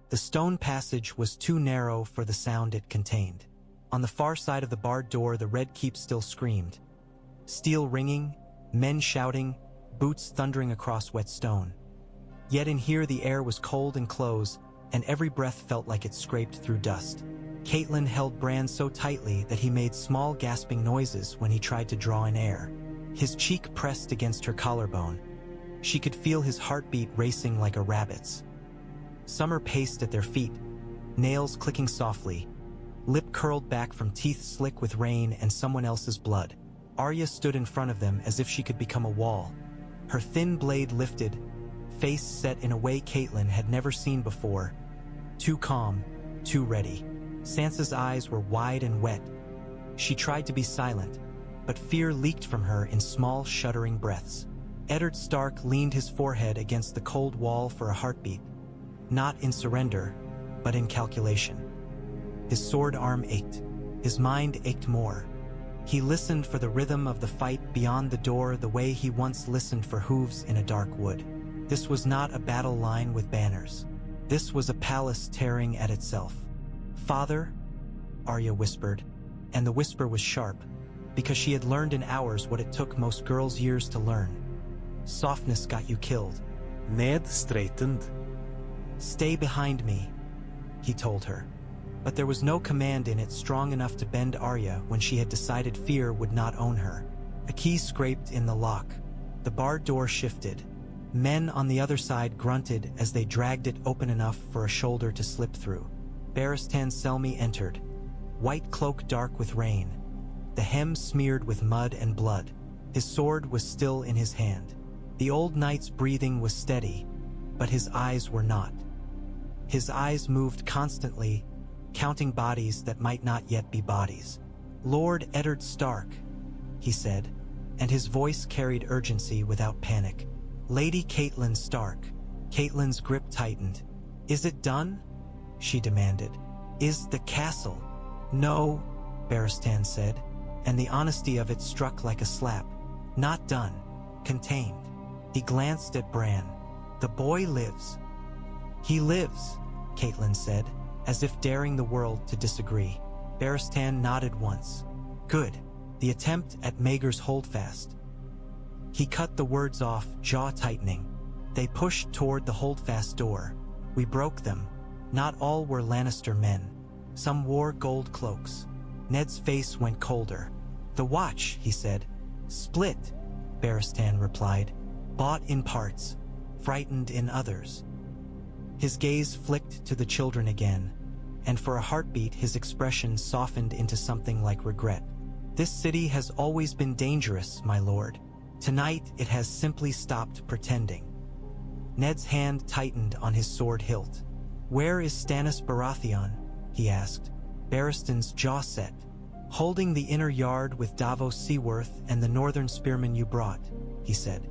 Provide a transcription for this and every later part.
The stone passage was too narrow for the sound it contained. On the far side of the barred door, the Red Keep still screamed. Steel ringing, men shouting, boots thundering across wet stone. Yet in here the air was cold and close, and every breath felt like it scraped through dust. Catelyn held Bran so tightly that he made small gasping noises when he tried to draw in air. His cheek pressed against her collarbone. She could feel his heartbeat racing like a rabbit's. Summer paced at their feet, nails clicking softly, lip curled back from teeth slick with rain and someone else's blood. Arya stood in front of them as if she could become a wall. Her thin blade lifted, face set in a way Catelyn had never seen before. Too calm, too ready. Sansa's eyes were wide and wet. She tried to be silent, but fear leaked from her in small, shuddering breaths. Eddard Stark leaned his forehead against the cold wall for a heartbeat, not in surrender, but in calculation. His sword arm ached. His mind ached more. He listened for the rhythm of the fight beyond the door the way he once listened for hooves in a dark wood. This was not a battle line with banners. This was a palace tearing at itself. "Father?" Arya whispered, and the whisper was sharp, because she had learned in hours what it took most girls years to learn. Softness got you killed. Ned straightened. "Stay behind me," he told her. But there was no command in it strong enough to bend Arya when she had decided fear would not own her. A key scraped in the lock. The barred door shifted. Men on the other side grunted as they dragged it open enough for a shoulder to slip through. Barristan Selmy entered, white cloak dark with rain, the hem smeared with mud and blood. His sword was still in his hand. The old knight's breathing was steady, but his eyes were not. His eyes moved constantly, counting bodies that might not yet be bodies. "Lord Eddard Stark," he said, and his voice carried urgency without panic. "Lady Catelyn Stark." Catelyn's grip tightened. "Is it done?" she demanded. "Is the castle?" "No," Barristan said, and the honesty of it struck like a slap. "Not done. Contained." He glanced at Bran. "The boy lives." "He lives," Catelyn said, as if daring the world to disagree. Barristan nodded once. "Good." The attempt at Maegor's holdfast. He cut the words off, jaw tightening. They pushed toward the holdfast door. "We broke them. Not all were Lannister men. Some wore gold cloaks." Ned's face went colder. "The watch," he said. "Split," Barristan replied. "Bought in parts, frightened in others." His gaze flicked to the children again, and for a heartbeat his expression softened into something like regret. "This city has always been dangerous, my lord. Tonight it has simply stopped pretending." Ned's hand tightened on his sword hilt. "Where is Stannis Baratheon?" he asked. Barristan's jaw set. "Holding the inner yard with Davos Seaworth and the northern spearmen you brought," he said.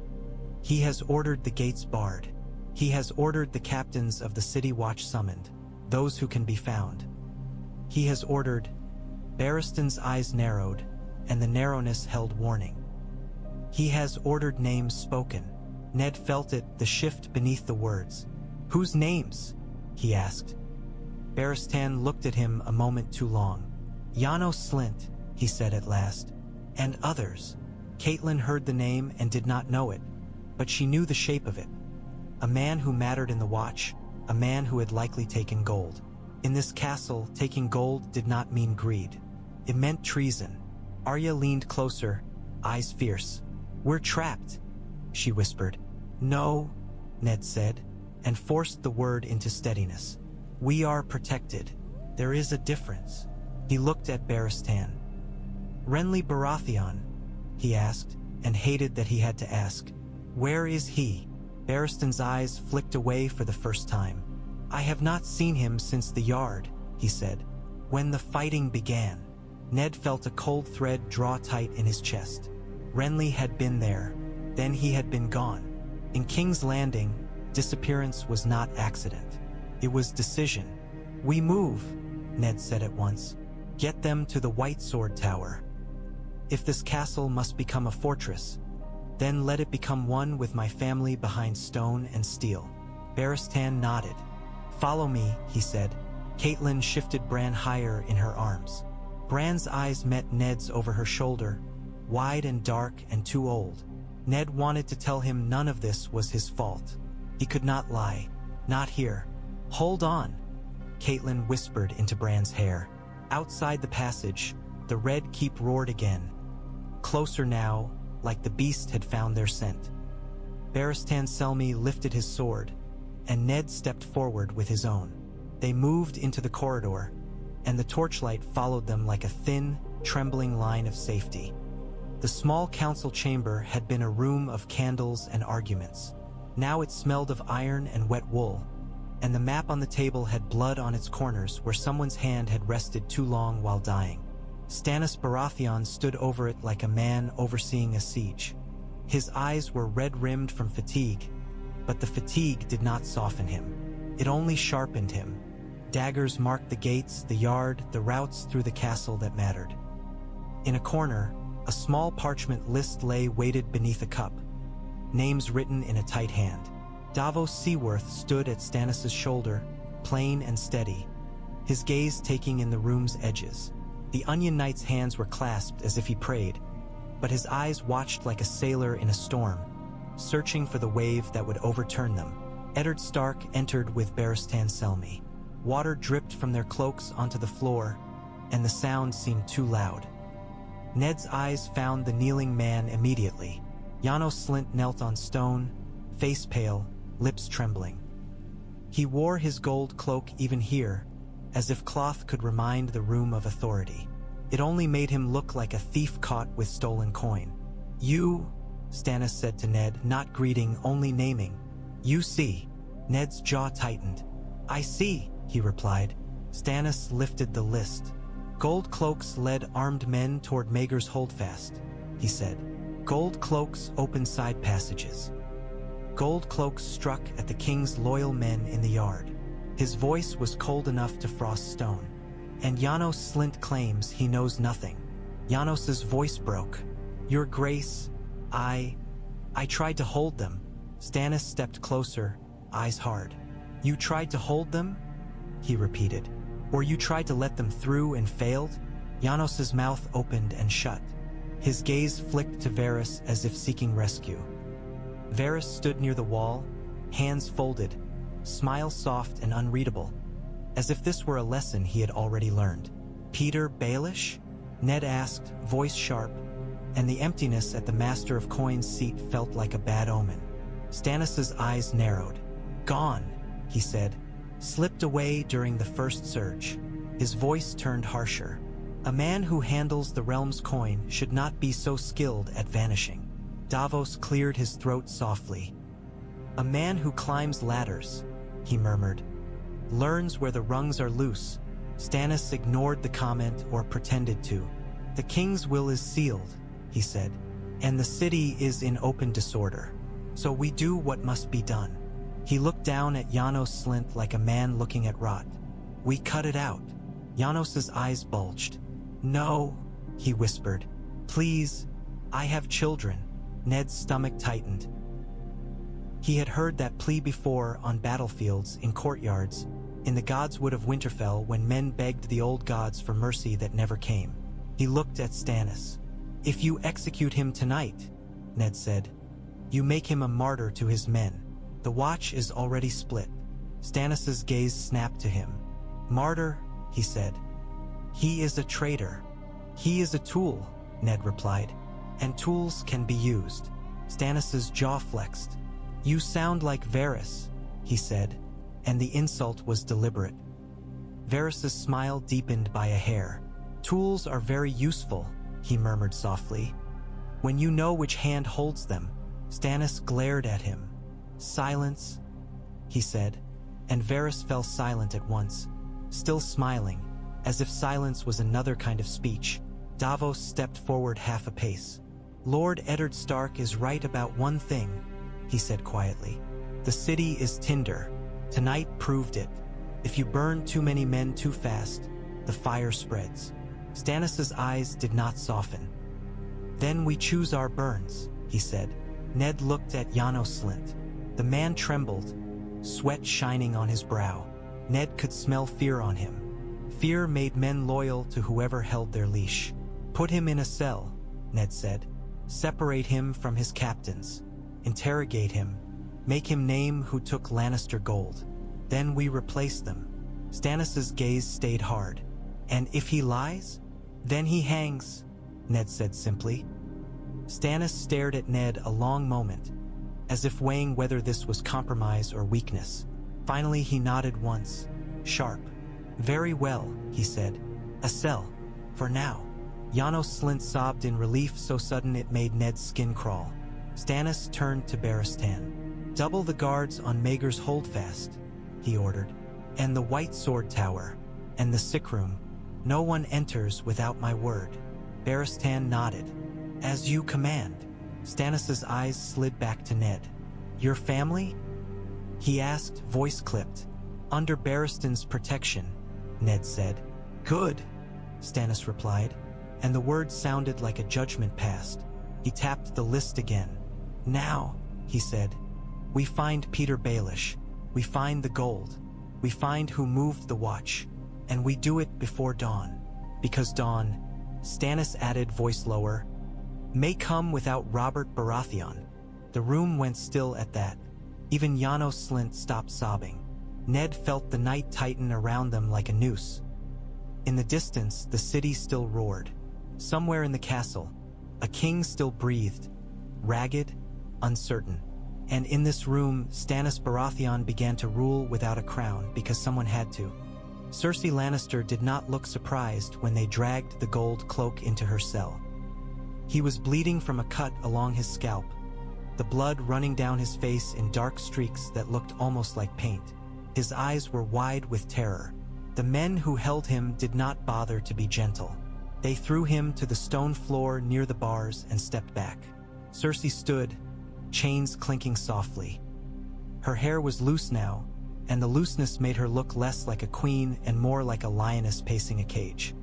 "He has ordered the gates barred. He has ordered the captains of the city watch summoned, those who can be found. He has ordered—" Barristan's eyes narrowed, and the narrowness held warning. "He has ordered names spoken." Ned felt it, the shift beneath the words. "Whose names?" he asked. Barristan looked at him a moment too long. "Janos Slynt," he said at last. "And others." Catelyn heard the name and did not know it, but she knew the shape of it. A man who mattered in the watch, a man who had likely taken gold. In this castle, taking gold did not mean greed. It meant treason. Arya leaned closer, eyes fierce. "We're trapped," she whispered. "No," Ned said, and forced the word into steadiness. "We are protected. There is a difference." He looked at Barristan. "Renly Baratheon?" he asked, and hated that he had to ask. "Where is he?" Barristan's eyes flicked away for the first time. "I have not seen him since the yard," he said. "When the fighting began." Ned felt a cold thread draw tight in his chest. Renly had been there, then he had been gone. In King's Landing, disappearance was not accident. It was decision. "We move," Ned said at once. "Get them to the White Sword Tower. If this castle must become a fortress, then let it become one with my family behind stone and steel." Barristan nodded. "Follow me," he said. Catelyn shifted Bran higher in her arms. Bran's eyes met Ned's over her shoulder, wide and dark and too old. Ned wanted to tell him none of this was his fault. He could not lie. Not here. "Hold on," Catelyn whispered into Bran's hair. Outside the passage, the Red Keep roared again. Closer now, like the beast had found their scent. Barristan Selmy lifted his sword, and Ned stepped forward with his own. They moved into the corridor, and the torchlight followed them like a thin, trembling line of safety. The small council chamber had been a room of candles and arguments. Now it smelled of iron and wet wool, and the map on the table had blood on its corners where someone's hand had rested too long while dying. Stannis Baratheon stood over it like a man overseeing a siege. His eyes were red-rimmed from fatigue, but the fatigue did not soften him. It only sharpened him. Daggers marked the gates, the yard, the routes through the castle that mattered. In a corner, a small parchment list lay weighted beneath a cup, names written in a tight hand. Davos Seaworth stood at Stannis' shoulder, plain and steady, his gaze taking in the room's edges. The Onion Knight's hands were clasped as if he prayed, but his eyes watched like a sailor in a storm, searching for the wave that would overturn them. Eddard Stark entered with Barristan Selmy. Water dripped from their cloaks onto the floor, and the sound seemed too loud. Ned's eyes found the kneeling man immediately. Janos Slynt knelt on stone, face pale, lips trembling. He wore his gold cloak even here, as if cloth could remind the room of authority. It only made him look like a thief caught with stolen coin. "You," Stannis said to Ned, not greeting, only naming. "You see." Ned's jaw tightened. "I see," he replied. Stannis lifted the list. "Gold cloaks led armed men toward Maegor's holdfast," he said. "Gold cloaks opened side passages. Gold cloaks struck at the king's loyal men in the yard." His voice was cold enough to frost stone. "And Janos Slynt claims he knows nothing." Janos's voice broke. "Your Grace, I tried to hold them." Stannis stepped closer, eyes hard. "You tried to hold them?" he repeated. "Or you tried to let them through and failed?" Janos's mouth opened and shut. His gaze flicked to Varys as if seeking rescue. Varys stood near the wall, hands folded, smile soft and unreadable, as if this were a lesson he had already learned. "Petyr Baelish?" Ned asked, voice sharp, and the emptiness at the Master of Coin's seat felt like a bad omen. Stannis's eyes narrowed. "Gone," he said. "Slipped away during the first surge." His voice turned harsher. "A man who handles the realm's coin should not be so skilled at vanishing." Davos cleared his throat softly. "A man who climbs ladders," he murmured, "learns where the rungs are loose." Stannis ignored the comment or pretended to. "The king's will is sealed," he said, "and the city is in open disorder. So we do what must be done." He looked down at Janos Slynt like a man looking at rot. "We cut it out." Janos's eyes bulged. "No," he whispered. "Please, I have children." Ned's stomach tightened. He had heard that plea before on battlefields, in courtyards, in the godswood of Winterfell when men begged the old gods for mercy that never came. He looked at Stannis. "If you execute him tonight," Ned said, "you make him a martyr to his men. The watch is already split." Stannis's gaze snapped to him. "Martyr," he said. "He is a traitor." "He is a tool," Ned replied, "and tools can be used." Stannis's jaw flexed. "You sound like Varys," he said, and the insult was deliberate. Varys's smile deepened by a hair. "Tools are very useful," he murmured softly, "when you know which hand holds them." Stannis glared at him. "Silence," he said, and Varys fell silent at once, still smiling, as if silence was another kind of speech. Davos stepped forward half a pace. "Lord Eddard Stark is right about one thing," he said quietly. "The city is tinder. Tonight proved it. If you burn too many men too fast, the fire spreads." Stannis's eyes did not soften. "Then we choose our burns," he said. Ned looked at Janos Slynt. The man trembled, sweat shining on his brow. Ned could smell fear on him. Fear made men loyal to whoever held their leash. "Put him in a cell," Ned said. "Separate him from his captains. Interrogate him. Make him name who took Lannister gold. Then we replace them." Stannis's gaze stayed hard. "And if he lies? Then he hangs," Ned said simply. Stannis stared at Ned a long moment, as if weighing whether this was compromise or weakness. Finally he nodded once, sharp. "Very well," he said. "A cell. For now." Janos Slynt sobbed in relief so sudden it made Ned's skin crawl. Stannis turned to Barristan. "Double the guards on Maegor's Holdfast," he ordered. "And the White Sword Tower. And the sickroom. No one enters without my word." Barristan nodded. "As you command." Stannis's eyes slid back to Ned. "Your family?" he asked, voice clipped. "Under Barristan's protection," Ned said. "Good," Stannis replied, and the words sounded like a judgment passed. He tapped the list again. "Now," he said, "we find Petyr Baelish. We find the gold. We find who moved the watch. And we do it before dawn. Because dawn," Stannis added, voice lower, "may come without Robert Baratheon." The room went still at that. Even Janos Slynt stopped sobbing. Ned felt the night tighten around them like a noose. In the distance, the city still roared. Somewhere in the castle, a king still breathed, ragged, uncertain. And in this room, Stannis Baratheon began to rule without a crown because someone had to. Cersei Lannister did not look surprised when they dragged the Gold Cloak into her cell. He was bleeding from a cut along his scalp, the blood running down his face in dark streaks that looked almost like paint. His eyes were wide with terror. The men who held him did not bother to be gentle. They threw him to the stone floor near the bars and stepped back. Cersei stood, chains clinking softly. Her hair was loose now, and the looseness made her look less like a queen and more like a lioness pacing a cage.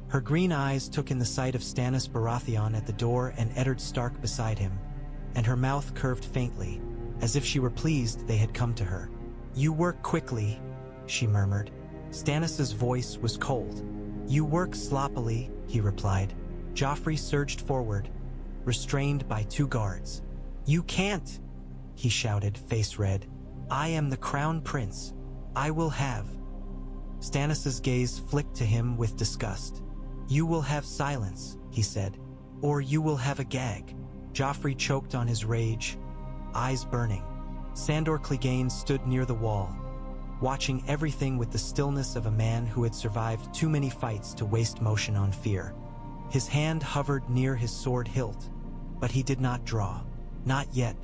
Her green eyes took in the sight of Stannis Baratheon at the door and Eddard Stark beside him, and her mouth curved faintly, as if she were pleased they had come to her. "You work quickly," she murmured. Stannis's voice was cold. "You work sloppily," he replied. Joffrey surged forward, restrained by 2 guards. "You can't," he shouted, face red. "I am the crown prince. I will have." Stannis's gaze flicked to him with disgust. "You will have silence," he said, "or you will have a gag." Joffrey choked on his rage, eyes burning. Sandor Clegane stood near the wall, watching everything with the stillness of a man who had survived too many fights to waste motion on fear. His hand hovered near his sword hilt, but he did not draw. Not yet.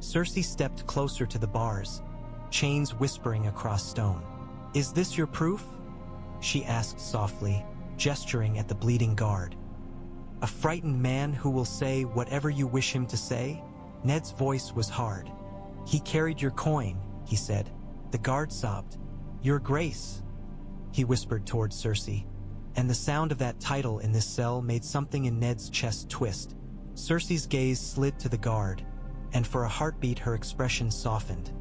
Cersei stepped closer to the bars, chains whispering across stone. "Is this your proof?" she asked softly, gesturing at the bleeding guard. "A frightened man who will say whatever you wish him to say?" Ned's voice was hard. "He carried your coin," he said. The guard sobbed. "Your Grace," he whispered toward Cersei, and the sound of that title in this cell made something in Ned's chest twist. Cersei's gaze slid to the guard, and for a heartbeat her expression softened.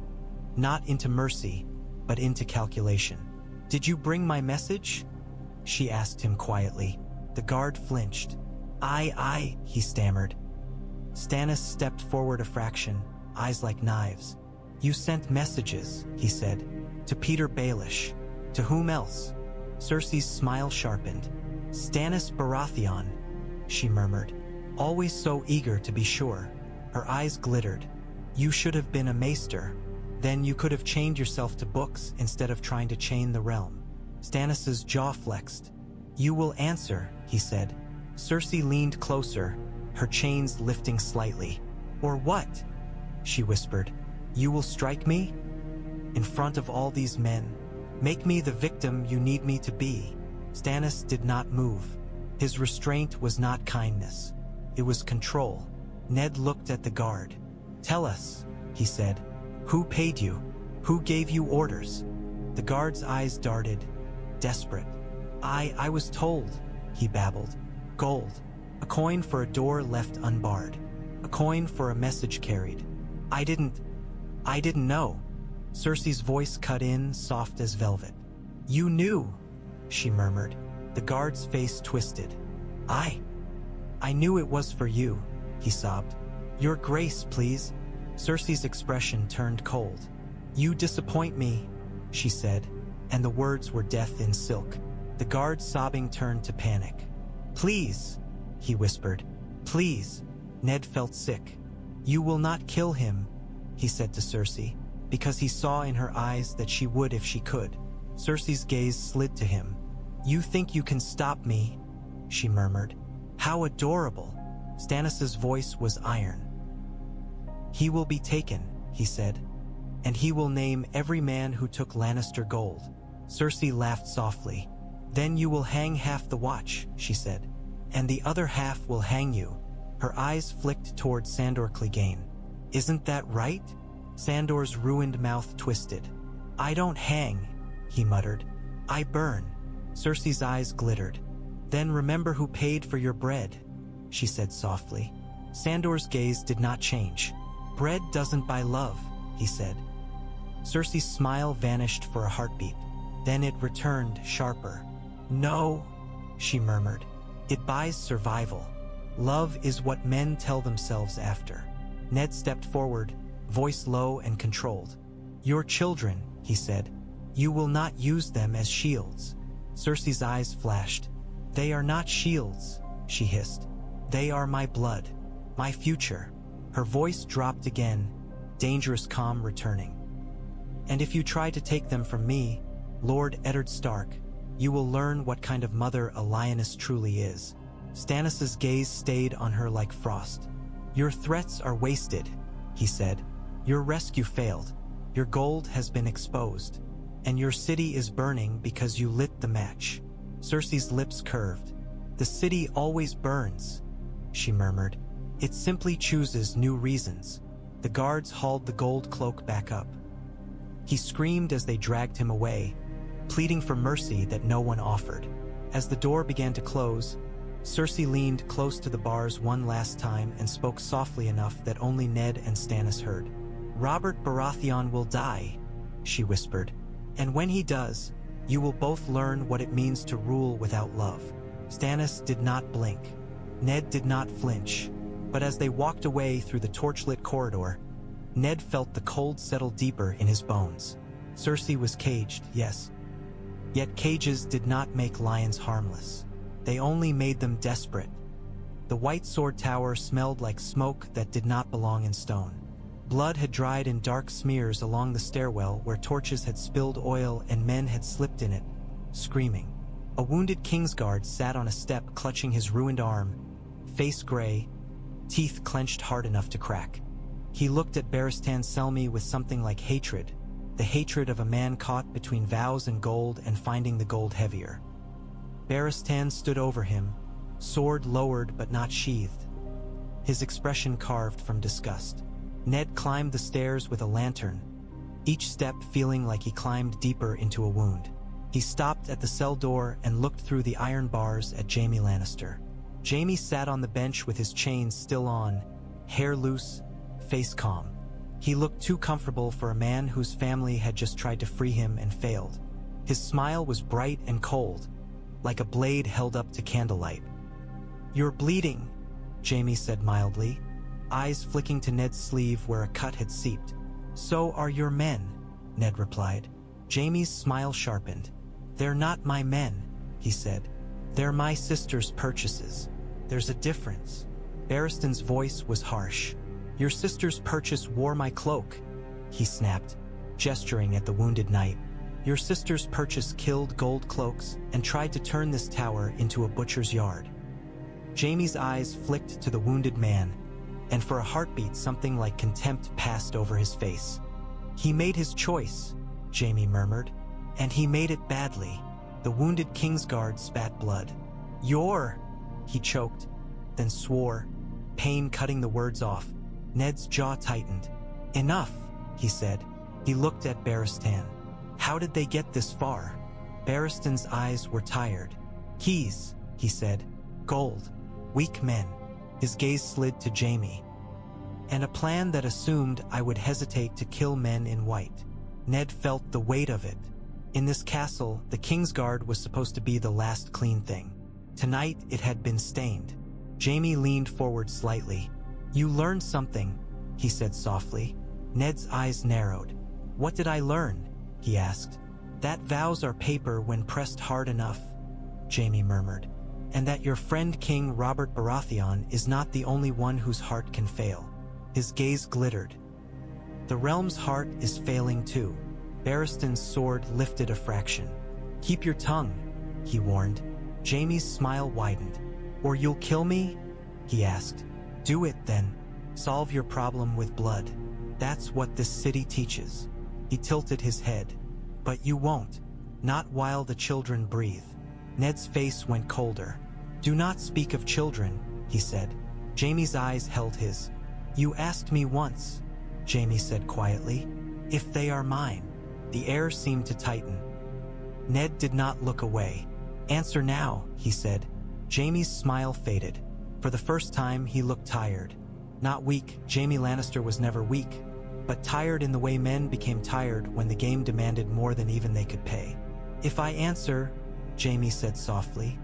Not into mercy, but into calculation. "Did you bring my message?" she asked him quietly. The guard flinched. I, he stammered. Stannis stepped forward a fraction, eyes like knives. "You sent messages," he said, "to Petyr Baelish. To whom else?" Cersei's smile sharpened. "Stannis Baratheon," she murmured, always so eager to be sure. Her eyes glittered. "You should have been a maester. Then you could have chained yourself to books instead of trying to chain the realm." Stannis's jaw flexed. "You will answer," he said. Cersei leaned closer, her chains lifting slightly. "Or what?" she whispered. "You will strike me? In front of all these men? Make me the victim you need me to be." Stannis did not move. His restraint was not kindness. It was control. Ned looked at the guard. "Tell us," he said. "Who paid you? Who gave you orders?" The guard's eyes darted, desperate. I was told," he babbled. "Gold. A coin for a door left unbarred. A coin for a message carried. I didn't know." Cersei's voice cut in, soft as velvet. You knew, she murmured. The guard's face twisted. I knew it was for you, he sobbed. Your grace, please. Cersei's expression turned cold. You disappoint me, she said, and the words were death in silk. The guard's sobbing turned to panic. Please, he whispered. Please. Ned felt sick. You will not kill him, he said to Cersei, because he saw in her eyes that she would if she could. Cersei's gaze slid to him. You think you can stop me, she murmured. How adorable. Stannis' voice was iron. He will be taken, he said, and he will name every man who took Lannister gold. Cersei laughed softly. Then you will hang half the watch, she said, and the other half will hang you. Her eyes flicked toward Sandor Clegane. Isn't that right? Sandor's ruined mouth twisted. I don't hang, he muttered. I burn. Cersei's eyes glittered. Then remember who paid for your bread, she said softly. Sandor's gaze did not change. Bread doesn't buy love, he said. Cersei's smile vanished for a heartbeat. Then it returned, sharper. No, she murmured. It buys survival. Love is what men tell themselves after. Ned stepped forward, voice low and controlled. Your children, he said. You will not use them as shields. Cersei's eyes flashed. They are not shields, she hissed. They are my blood, my future. Her voice dropped again, dangerous calm returning. And if you try to take them from me, Lord Eddard Stark, you will learn what kind of mother a lioness truly is. Stannis' gaze stayed on her like frost. Your threats are wasted, he said. Your rescue failed. Your gold has been exposed. And your city is burning because you lit the match. Cersei's lips curved. The city always burns, she murmured. It simply chooses new reasons. The guards hauled the gold cloak back up. He screamed as they dragged him away, pleading for mercy that no one offered. As the door began to close, Cersei leaned close to the bars one last time and spoke softly enough that only Ned and Stannis heard. Robert Baratheon will die, she whispered. And when he does, you will both learn what it means to rule without love. Stannis did not blink. Ned did not flinch. But as they walked away through the torchlit corridor, Ned felt the cold settle deeper in his bones. Cersei was caged, yes. Yet cages did not make lions harmless. They only made them desperate. The White Sword Tower smelled like smoke that did not belong in stone. Blood had dried in dark smears along the stairwell where torches had spilled oil and men had slipped in it, screaming. A wounded Kingsguard sat on a step clutching his ruined arm, face gray, teeth clenched hard enough to crack. He looked at Barristan Selmy with something like hatred, the hatred of a man caught between vows and gold and finding the gold heavier. Barristan stood over him, sword lowered but not sheathed, his expression carved from disgust. Ned climbed the stairs with a lantern, each step feeling like he climbed deeper into a wound. He stopped at the cell door and looked through the iron bars at Jaime Lannister. Jaime sat on the bench with his chains still on, hair loose, face calm. He looked too comfortable for a man whose family had just tried to free him and failed. His smile was bright and cold, like a blade held up to candlelight. You're bleeding, Jaime said mildly, eyes flicking to Ned's sleeve where a cut had seeped. So are your men, Ned replied. Jaime's smile sharpened. They're not my men, he said. They're my sister's purchases. There's a difference. Barristan's voice was harsh. Your sister's purchase wore my cloak, he snapped, gesturing at the wounded knight. Your sister's purchase killed Gold Cloaks and tried to turn this tower into a butcher's yard. Jaime's eyes flicked to the wounded man, and for a heartbeat something like contempt passed over his face. He made his choice, Jaime murmured, and he made it badly. The wounded Kingsguard spat blood. He choked, then swore, pain cutting the words off. Ned's jaw tightened. Enough, he said. He looked at Barristan. How did they get this far? Barristan's eyes were tired. Keys, he said. Gold. Weak men. His gaze slid to Jaime. And a plan that assumed I would hesitate to kill men in white. Ned felt the weight of it. In this castle, the Kingsguard was supposed to be the last clean thing. Tonight, it had been stained. Jaime leaned forward slightly. "You learned something," he said softly. Ned's eyes narrowed. "What did I learn?" he asked. "That vows are paper when pressed hard enough," Jaime murmured. "And that your friend King Robert Baratheon is not the only one whose heart can fail." His gaze glittered. "The realm's heart is failing too." Barristan's sword lifted a fraction. "Keep your tongue," he warned. Jaime's smile widened. "Or you'll kill me?" he asked. "Do it then. Solve your problem with blood. That's what this city teaches." He tilted his head. "But you won't. Not while the children breathe." Ned's face went colder. "Do not speak of children," he said. Jaime's eyes held his. "You asked me once," Jaime said quietly, "if they are mine." The air seemed to tighten. Ned did not look away. "Answer now," he said. Jaime's smile faded. For the first time, he looked tired. Not weak, Jaime Lannister was never weak, but tired in the way men became tired when the game demanded more than even they could pay. "If I answer," Jaime said softly,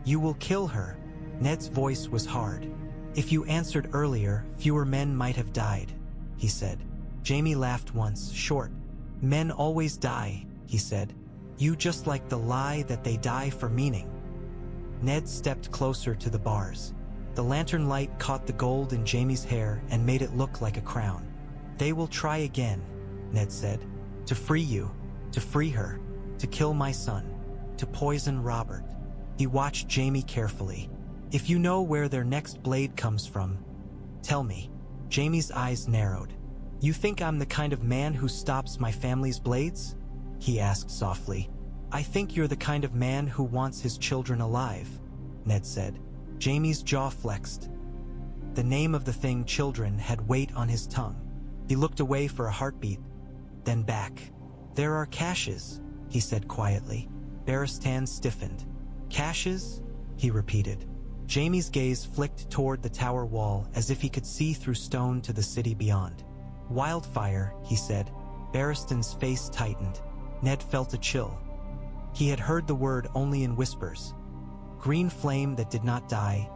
"you will kill her." Ned's voice was hard. "If you answered earlier, fewer men might have died," he said. Jaime laughed once, short. "Men always die," he said. "You just like the lie that they die for meaning." Ned stepped closer to the bars. The lantern light caught the gold in Jaime's hair and made it look like a crown. "They will try again," Ned said. "To free you, to free her, to kill my son, to poison Robert." He watched Jaime carefully. "If you know where their next blade comes from, tell me." Jaime's eyes narrowed. "You think I'm the kind of man who stops my family's blades?" he asked softly. "I think you're the kind of man who wants his children alive," Ned said. Jaime's jaw flexed. The name of the thing, children, had weight on his tongue. He looked away for a heartbeat, then back. "There are caches," he said quietly. Barristan stiffened. "Caches?" he repeated. Jaime's gaze flicked toward the tower wall as if he could see through stone to the city beyond. "Wildfire," he said. Barristan's face tightened. Ned felt a chill. He had heard the word only in whispers. Green flame that did not die,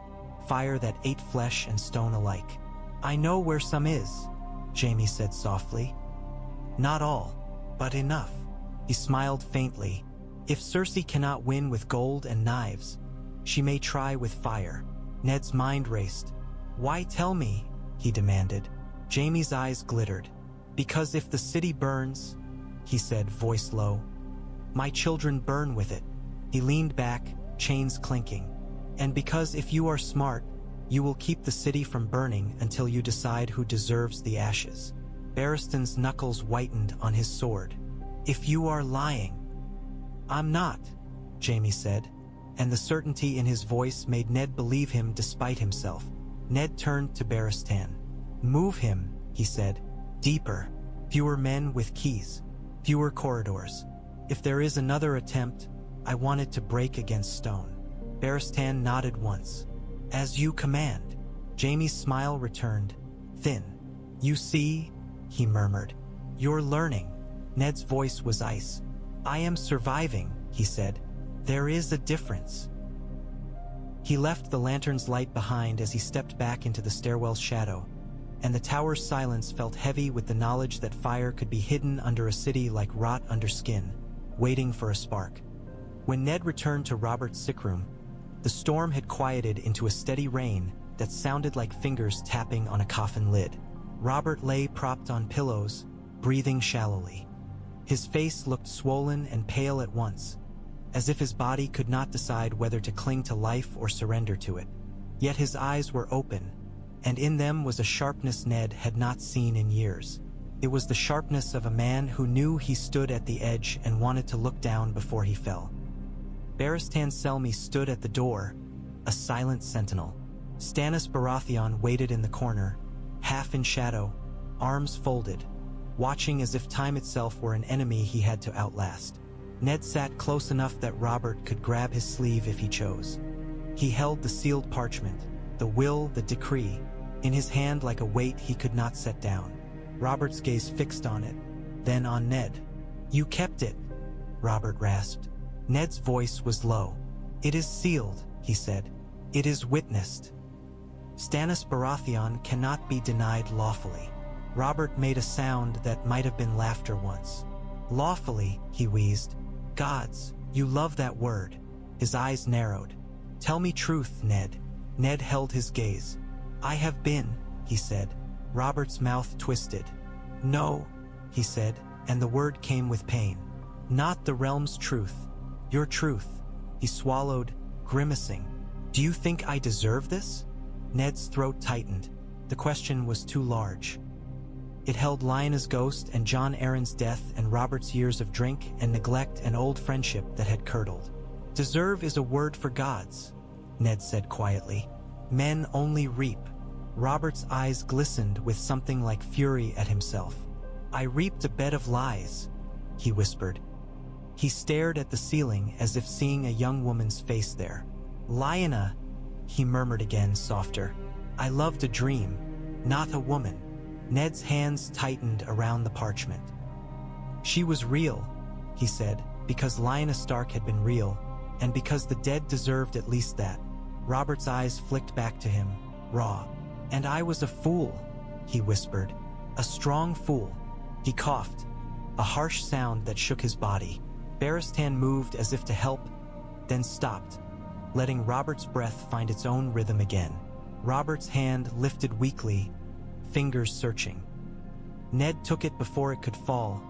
fire that ate flesh and stone alike. "I know where some is," Jaime said softly. "Not all, but enough." He smiled faintly. "If Cersei cannot win with gold and knives, she may try with fire." Ned's mind raced. "Why tell me?" he demanded. Jaime's eyes glittered. "Because if the city burns," he said, voice low, "my children burn with it." He leaned back, chains clinking. "And because if you are smart, you will keep the city from burning until you decide who deserves the ashes." Barristan's knuckles whitened on his sword. "If you are lying." "I'm not," Jaime said, and the certainty in his voice made Ned believe him despite himself. Ned turned to Barristan. "Move him," he said. "Deeper. Fewer men with keys. Fewer corridors. If there is another attempt, I want it to break against stone." Barristan nodded once. "As you command." Jaime's smile returned, thin. "You see," he murmured. "You're learning." Ned's voice was ice. "I am surviving," he said. "There is a difference." He left the lantern's light behind as he stepped back into the stairwell's shadow, and the tower's silence felt heavy with the knowledge that fire could be hidden under a city like rot under skin, waiting for a spark. When Ned returned to Robert's sickroom, the storm had quieted into a steady rain that sounded like fingers tapping on a coffin lid. Robert lay propped on pillows, breathing shallowly. His face looked swollen and pale at once, as if his body could not decide whether to cling to life or surrender to it. Yet his eyes were open, and in them was a sharpness Ned had not seen in years. It was the sharpness of a man who knew he stood at the edge and wanted to look down before he fell. Barristan Selmy stood at the door, a silent sentinel. Stannis Baratheon waited in the corner, half in shadow, arms folded, watching as if time itself were an enemy he had to outlast. Ned sat close enough that Robert could grab his sleeve if he chose. He held the sealed parchment, the will, the decree, in his hand like a weight he could not set down. Robert's gaze fixed on it, then on Ned. "You kept it," Robert rasped. Ned's voice was low. "It is sealed," he said. "It is witnessed. Stannis Baratheon cannot be denied lawfully." Robert made a sound that might have been laughter once. "Lawfully," he wheezed. "Gods, you love that word." His eyes narrowed. "Tell me truth, Ned." Ned held his gaze. "I have been," he said. Robert's mouth twisted. "No," he said, and the word came with pain. "Not the realm's truth. Your truth." He swallowed, grimacing. "Do you think I deserve this?" Ned's throat tightened. The question was too large. It held Lyanna's ghost and Jon Arryn's death and Robert's years of drink and neglect and old friendship that had curdled. "Deserve is a word for gods," Ned said quietly. "Men only reap." Robert's eyes glistened with something like fury at himself. "I reaped a bed of lies," he whispered. He stared at the ceiling as if seeing a young woman's face there. "Lyanna," he murmured again, softer. "I loved a dream, not a woman." Ned's hands tightened around the parchment. "She was real," he said, "because Lyanna Stark had been real, and because the dead deserved at least that." Robert's eyes flicked back to him, raw. "And I was a fool," he whispered. "A strong fool." He coughed, a harsh sound that shook his body. Barristan moved as if to help, then stopped, letting Robert's breath find its own rhythm again. Robert's hand lifted weakly, fingers searching. Ned took it before it could fall,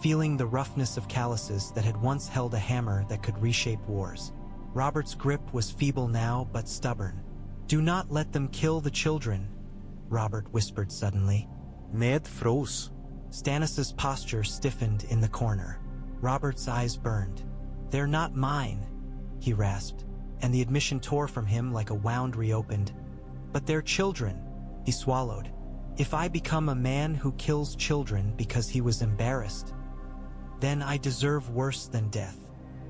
feeling the roughness of calluses that had once held a hammer that could reshape wars. Robert's grip was feeble now, but stubborn. "Do not let them kill the children," Robert whispered suddenly. Ned froze. Stannis's posture stiffened in the corner. Robert's eyes burned. "They're not mine," he rasped, and the admission tore from him like a wound reopened. "But they're children," he swallowed. "If I become a man who kills children because he was embarrassed, then I deserve worse than death."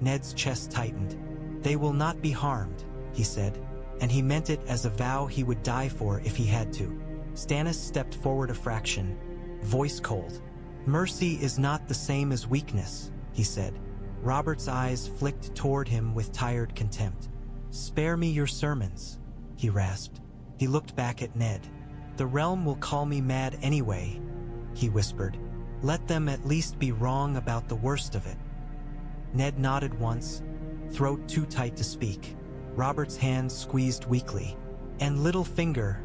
Ned's chest tightened. "They will not be harmed," he said, and he meant it as a vow he would die for if he had to. Stannis stepped forward a fraction, voice cold. "Mercy is not the same as weakness," he said. Robert's eyes flicked toward him with tired contempt. "Spare me your sermons," he rasped. He looked back at Ned. "The realm will call me mad anyway," he whispered. "Let them at least be wrong about the worst of it." Ned nodded once, throat too tight to speak. Robert's hand squeezed weakly. "And little finger,"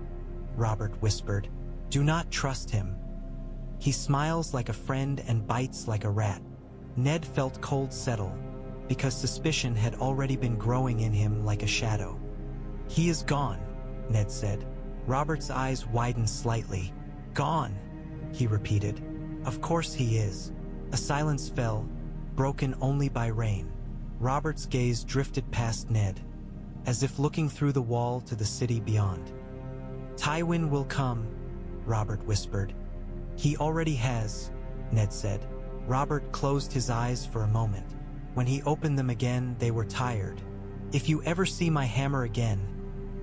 Robert whispered. "Do not trust him. He smiles like a friend and bites like a rat." Ned felt cold settle, because suspicion had already been growing in him like a shadow. "He is gone," Ned said. Robert's eyes widened slightly. "Gone," he repeated. "Of course he is." A silence fell, broken only by rain. Robert's gaze drifted past Ned, as if looking through the wall to the city beyond. "Tywin will come," Robert whispered. "He already has," Ned said. Robert closed his eyes for a moment. When he opened them again, they were tired. "If you ever see my hammer again,"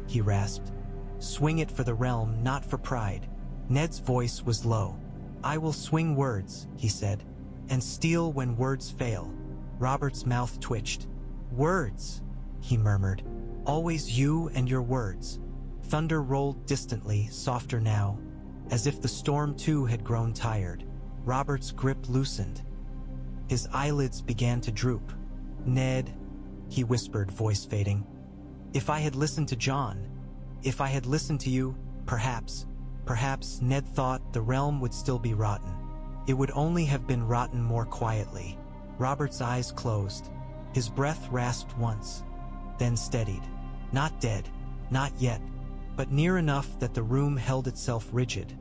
he rasped, "swing it for the realm, not for pride." Ned's voice was low. "I will swing words," he said, "and steal when words fail." Robert's mouth twitched. "Words," he murmured. "Always you and your words." Thunder rolled distantly, softer now, as if the storm too had grown tired. Robert's grip loosened. His eyelids began to droop. "Ned," he whispered, voice fading. "If I had listened to Jon, if I had listened to you, perhaps, Ned thought, the realm would still be rotten. It would only have been rotten more quietly." Robert's eyes closed. His breath rasped once, then steadied. Not dead, not yet, but near enough that the room held itself rigid,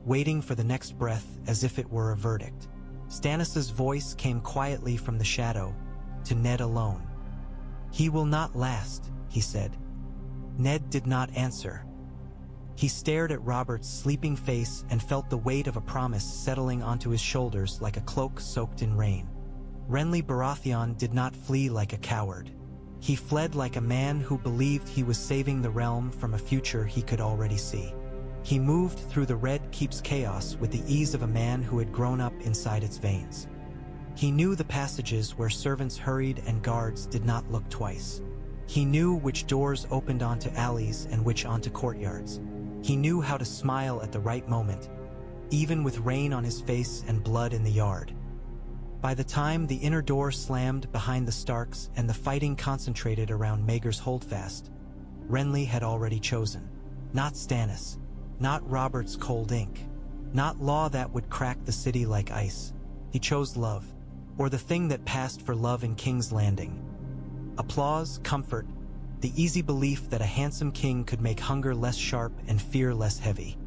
waiting for the next breath as if it were a verdict. Stannis's voice came quietly from the shadow, to Ned alone. "He will not last," he said. Ned did not answer. He stared at Robert's sleeping face and felt the weight of a promise settling onto his shoulders like a cloak soaked in rain. Renly Baratheon did not flee like a coward. He fled like a man who believed he was saving the realm from a future he could already see. He moved through the Red Keep's chaos with the ease of a man who had grown up inside its veins. He knew the passages where servants hurried and guards did not look twice. He knew which doors opened onto alleys and which onto courtyards. He knew how to smile at the right moment, even with rain on his face and blood in the yard. By the time the inner door slammed behind the Starks and the fighting concentrated around Maegor's Holdfast, Renly had already chosen. Not Stannis, not Robert's cold ink, not law that would crack the city like ice. He chose love, or the thing that passed for love in King's Landing. Applause, comfort, the easy belief that a handsome king could make hunger less sharp and fear less heavy.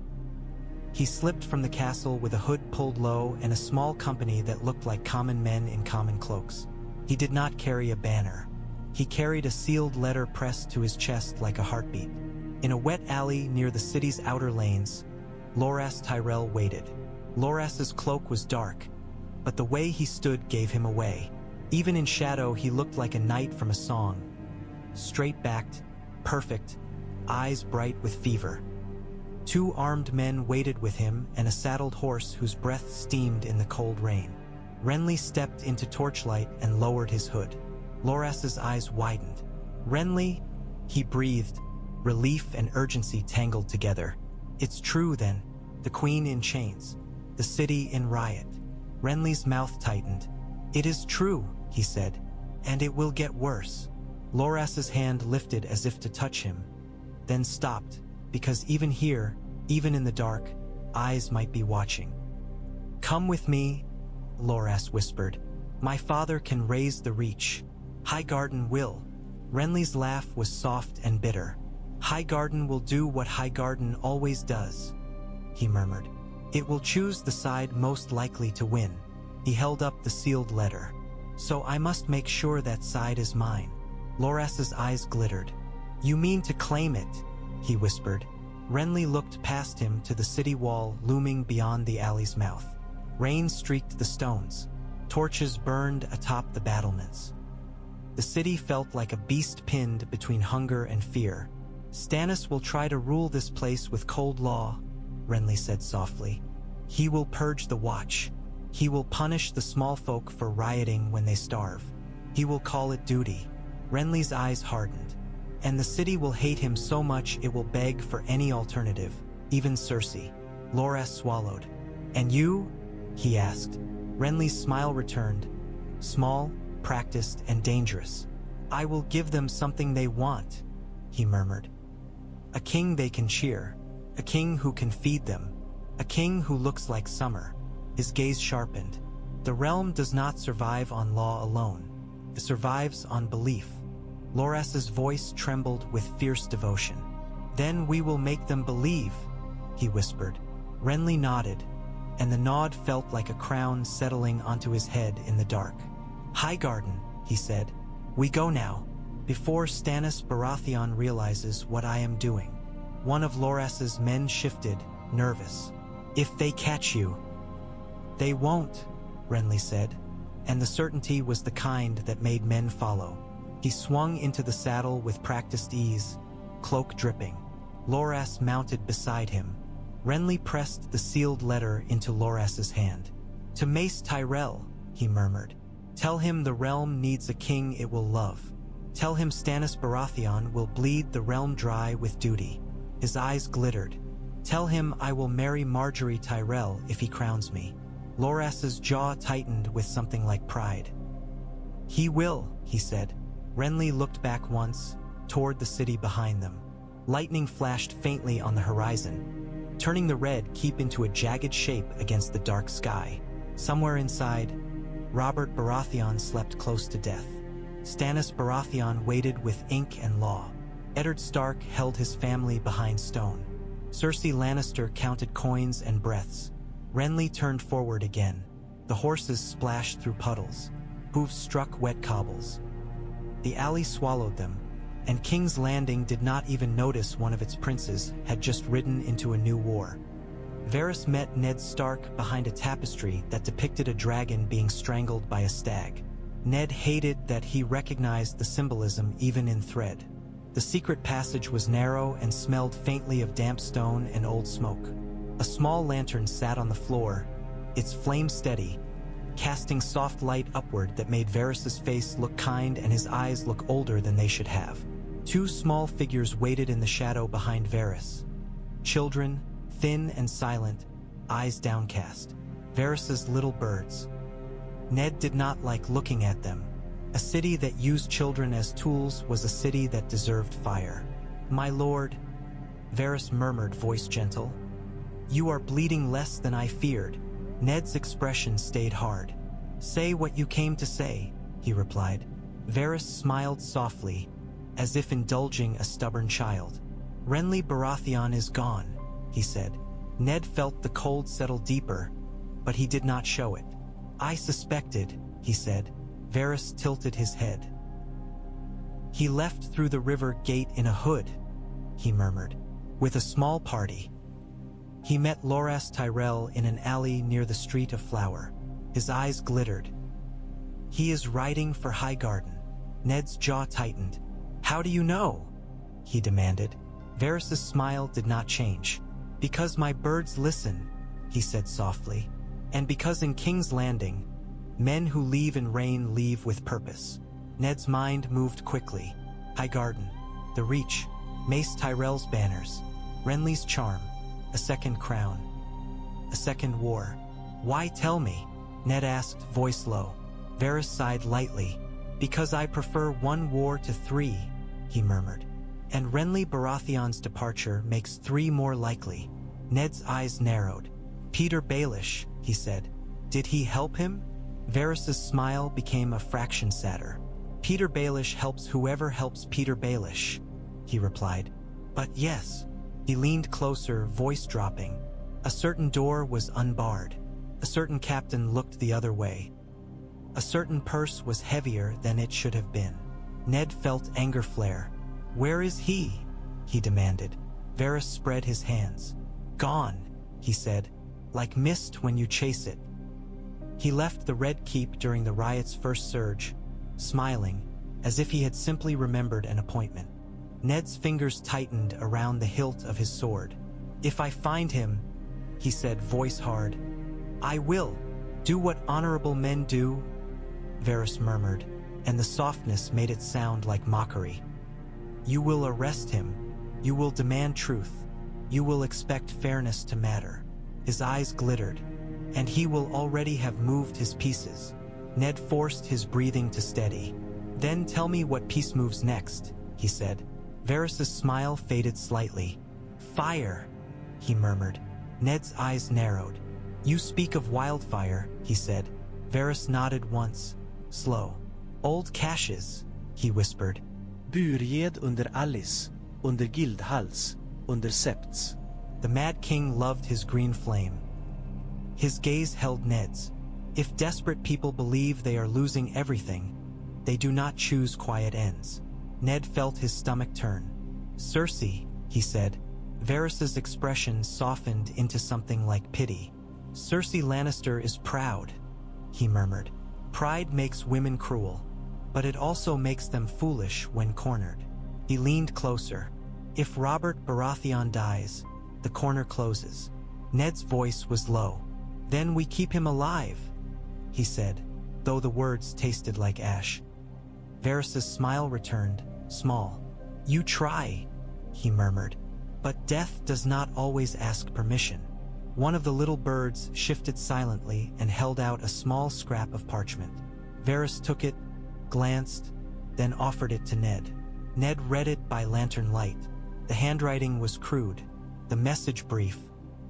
He slipped from the castle with a hood pulled low and a small company that looked like common men in common cloaks. He did not carry a banner. He carried a sealed letter pressed to his chest like a heartbeat. In a wet alley near the city's outer lanes, Loras Tyrell waited. Loras's cloak was dark, but the way he stood gave him away. Even in shadow, he looked like a knight from a song. Straight-backed, perfect, eyes bright with fever. 2 armed men waited with him and a saddled horse whose breath steamed in the cold rain. Renly stepped into torchlight and lowered his hood. Loras's eyes widened. Renly, he breathed, relief and urgency tangled together. It's true then, the queen in chains, the city in riot. Renly's mouth tightened. It is true, he said, and it will get worse. Loras's hand lifted as if to touch him, then stopped, because even here, even in the dark, eyes might be watching. Come with me, Loras whispered. My father can raise the reach. Highgarden will. Renly's laugh was soft and bitter. Highgarden will do what Highgarden always does, he murmured. It will choose the side most likely to win. He held up the sealed letter. So I must make sure that side is mine. Loras's eyes glittered. You mean to claim it, he whispered. Renly looked past him to the city wall looming beyond the alley's mouth. Rain streaked the stones. Torches burned atop the battlements. The city felt like a beast pinned between hunger and fear. Stannis will try to rule this place with cold law, Renly said softly. He will purge the watch. He will punish the small folk for rioting when they starve. He will call it duty. Renly's eyes hardened. And the city will hate him so much it will beg for any alternative, even Cersei. Loras swallowed. And you? He asked. Renly's smile returned. Small, practiced, and dangerous. I will give them something they want, he murmured. A king they can cheer. A king who can feed them. A king who looks like summer. His gaze sharpened. The realm does not survive on law alone. It survives on belief. Loras's voice trembled with fierce devotion. Then we will make them believe, he whispered. Renly nodded, and the nod felt like a crown settling onto his head in the dark. Highgarden, he said. We go now, before Stannis Baratheon realizes what I am doing. One of Loras's men shifted, nervous. If they catch you. They won't, Renly said, and the certainty was the kind that made men follow. He swung into the saddle with practiced ease, cloak dripping. Loras mounted beside him. Renly pressed the sealed letter into Loras's hand. To Mace Tyrell, he murmured. Tell him the realm needs a king it will love. Tell him Stannis Baratheon will bleed the realm dry with duty. His eyes glittered. Tell him I will marry Marjorie Tyrell if he crowns me. Loras's jaw tightened with something like pride. He will, he said. Renly looked back once, toward the city behind them. Lightning flashed faintly on the horizon, turning the red keep into a jagged shape against the dark sky. Somewhere inside, Robert Baratheon slept close to death. Stannis Baratheon waited with ink and law. Eddard Stark held his family behind stone. Cersei Lannister counted coins and breaths. Renly turned forward again. The horses splashed through puddles. Hooves struck wet cobbles. The alley swallowed them, and King's Landing did not even notice one of its princes had just ridden into a new war. Varys met Ned Stark behind a tapestry that depicted a dragon being strangled by a stag. Ned hated that he recognized the symbolism even in thread. The secret passage was narrow and smelled faintly of damp stone and old smoke. A small lantern sat on the floor, its flame steady, casting soft light upward that made Varys's face look kind and his eyes look older than they should have. Two small figures waited in the shadow behind Varys. Children, thin and silent, eyes downcast. Varys's little birds. Ned did not like looking at them. A city that used children as tools was a city that deserved fire. "My lord," Varys murmured, voice gentle. "You are bleeding less than I feared." Ned's expression stayed hard. "Say what you came to say," he replied. Varys smiled softly, as if indulging a stubborn child. "Renly Baratheon is gone," he said. Ned felt the cold settle deeper, but he did not show it. "I suspected," he said. Varys tilted his head. "He left through the river gate in a hood," he murmured, "with a small party. He met Loras Tyrell in an alley near the Street of Flower." His eyes glittered. "He is riding for Highgarden." Ned's jaw tightened. "How do you know?" he demanded. Varys's smile did not change. "Because my birds listen," he said softly. "And because in King's Landing, men who leave in rain leave with purpose." Ned's mind moved quickly. Highgarden, the Reach, Mace Tyrell's banners, Renly's charm, a second crown, a second war. "Why tell me?" Ned asked, voice low. Varys sighed lightly. "Because I prefer one war to three," he murmured. "And Renly Baratheon's departure makes three more likely." Ned's eyes narrowed. "Petyr Baelish," he said. "Did he help him?" Varys's smile became a fraction sadder. "Petyr Baelish helps whoever helps Petyr Baelish," he replied. "But yes." He leaned closer, voice dropping. "A certain door was unbarred. A certain captain looked the other way. A certain purse was heavier than it should have been." Ned felt anger flare. "Where is he?" he demanded. Varys spread his hands. "Gone," he said, "like mist when you chase it." He left the Red Keep during the riot's first surge, smiling, as if he had simply remembered an appointment. Ned's fingers tightened around the hilt of his sword. "If I find him," he said, voice hard, "I will do what honorable men do," Varys murmured, and the softness made it sound like mockery. "You will arrest him. You will demand truth. You will expect fairness to matter." His eyes glittered. "And he will already have moved his pieces." Ned forced his breathing to steady. "Then tell me what piece moves next," he said. Varys's smile faded slightly. "Fire," he murmured. Ned's eyes narrowed. "You speak of Wildfire," he said. Varys nodded once, slow. "Old caches," he whispered. Byrged under Alice, under Guildhals, under Septs." The Mad King loved his green flame. His gaze held Ned's. If desperate people believe they are losing everything, they do not choose quiet ends. Ned felt his stomach turn. "Cersei," he said. Varys's expression softened into something like pity. "Cersei Lannister is proud," he murmured. "Pride makes women cruel, but it also makes them foolish when cornered." He leaned closer. "If Robert Baratheon dies, the corner closes." Ned's voice was low. "Then we keep him alive," he said, though the words tasted like ash. Varys's smile returned, small. "You try," he murmured, "but death does not always ask permission." One of the little birds shifted silently and held out a small scrap of parchment. Varys took it, glanced, then offered it to Ned. Ned read it by lantern light. The handwriting was crude, the message brief.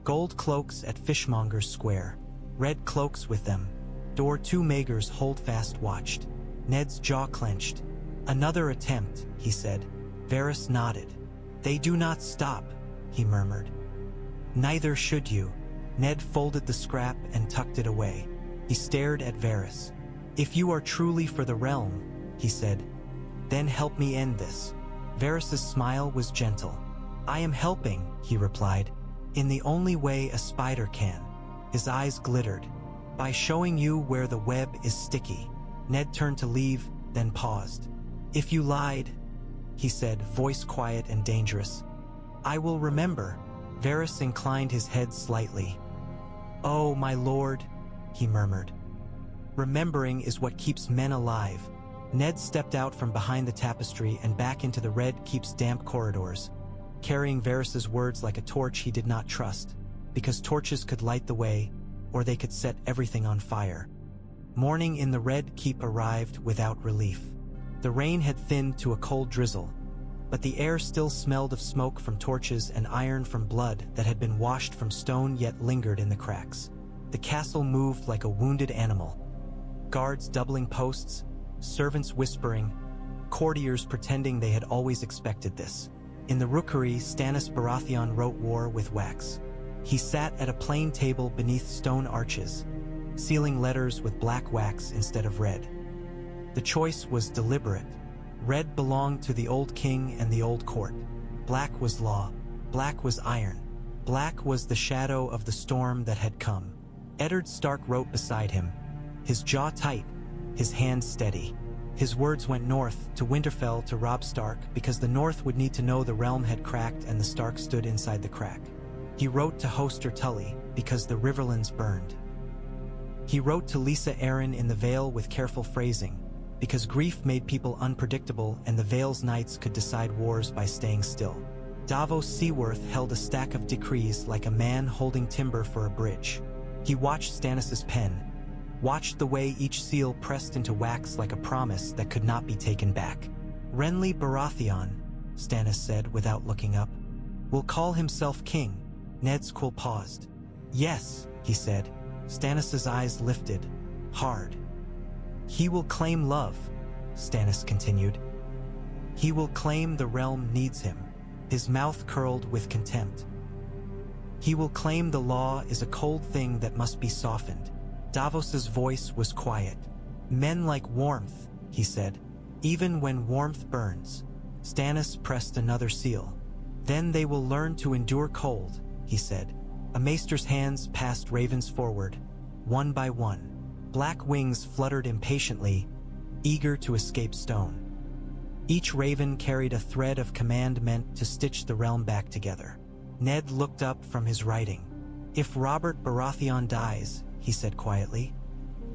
"Gold cloaks at Fishmonger's Square. Red cloaks with them. Door 2 Magers Holdfast watched." Ned's jaw clenched. "Another attempt," he said. Varys nodded. "They do not stop," he murmured. "Neither should you." Ned folded the scrap and tucked it away. He stared at Varys. "If you are truly for the realm," he said, "then help me end this." Varys's smile was gentle. "I am helping," he replied, "in the only way a spider can." His eyes glittered. "By showing you where the web is sticky." Ned turned to leave, then paused. "If you lied," he said, voice quiet and dangerous, "I will remember." Varys inclined his head slightly. "Oh, my lord," he murmured. Remembering is what keeps men alive. Ned stepped out from behind the tapestry and back into the Red Keep's damp corridors, carrying Varys' words like a torch he did not trust, because torches could light the way, or they could set everything on fire. Morning in the Red Keep arrived without relief. The rain had thinned to a cold drizzle, but the air still smelled of smoke from torches and iron from blood that had been washed from stone yet lingered in the cracks. The castle moved like a wounded animal. Guards doubling posts, servants whispering, courtiers pretending they had always expected this. In the rookery, Stannis Baratheon wrote war with wax. He sat at a plain table beneath stone arches, sealing letters with black wax instead of red. The choice was deliberate. Red belonged to the old king and the old court. Black was law. Black was iron. Black was the shadow of the storm that had come. Eddard Stark wrote beside him, his jaw tight, his hand steady. His words went north, to Winterfell, to Robb Stark, because the North would need to know the realm had cracked and the Stark stood inside the crack. He wrote to Hoster Tully, because the Riverlands burned. He wrote to Lisa Arryn in the Vale with careful phrasing, because grief made people unpredictable and the Vale's knights could decide wars by staying still. Davos Seaworth held a stack of decrees like a man holding timber for a bridge. He watched Stannis' pen, watched the way each seal pressed into wax like a promise that could not be taken back. Renly Baratheon, Stannis said without looking up, will call himself king. Ned's quill paused. Yes, he said. Stannis' eyes lifted, hard. He will claim love, Stannis continued. He will claim the realm needs him. His mouth curled with contempt. He will claim the law is a cold thing that must be softened. Davos's voice was quiet. Men like warmth, he said. Even when warmth burns. Stannis pressed another seal. Then they will learn to endure cold, he said. A maester's hands passed ravens forward, one by one. Black wings fluttered impatiently, eager to escape stone. Each raven carried a thread of command meant to stitch the realm back together. Ned looked up from his writing. If Robert Baratheon dies, he said quietly,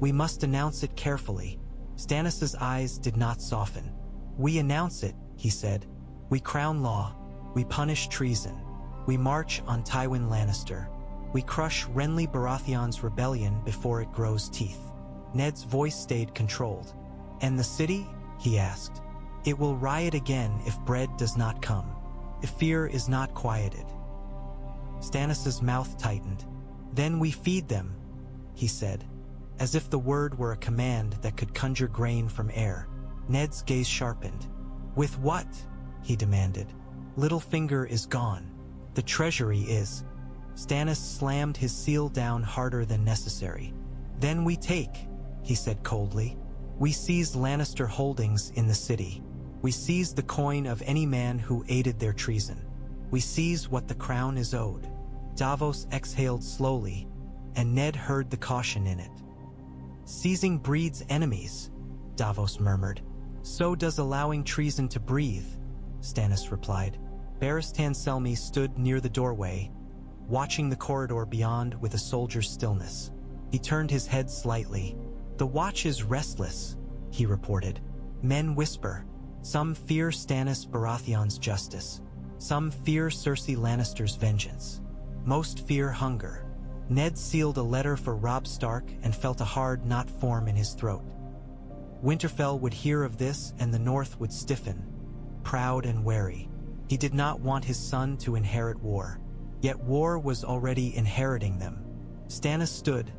we must announce it carefully. Stannis' eyes did not soften. We announce it, he said. We crown law. We punish treason. We march on Tywin Lannister. We crush Renly Baratheon's rebellion before it grows teeth. Ned's voice stayed controlled. And the city? He asked. It will riot again if bread does not come, if fear is not quieted. Stannis' mouth tightened. Then we feed them, he said, as if the word were a command that could conjure grain from air. Ned's gaze sharpened. With what? He demanded. Littlefinger is gone. The treasury is. Stannis slammed his seal down harder than necessary. Then we take, he said coldly. We seize Lannister holdings in the city. We seize the coin of any man who aided their treason. We seize what the crown is owed. Davos exhaled slowly, and Ned heard the caution in it. Seizing breeds enemies, Davos murmured. So does allowing treason to breathe, Stannis replied. Barristan Selmy stood near the doorway, watching the corridor beyond with a soldier's stillness. He turned his head slightly. The watch is restless, he reported. Men whisper. Some fear Stannis Baratheon's justice. Some fear Cersei Lannister's vengeance. Most fear hunger. Ned sealed a letter for Robb Stark and felt a hard knot form in his throat. Winterfell would hear of this and the North would stiffen, proud and wary. He did not want his son to inherit war. Yet war was already inheriting them. Stannis stood,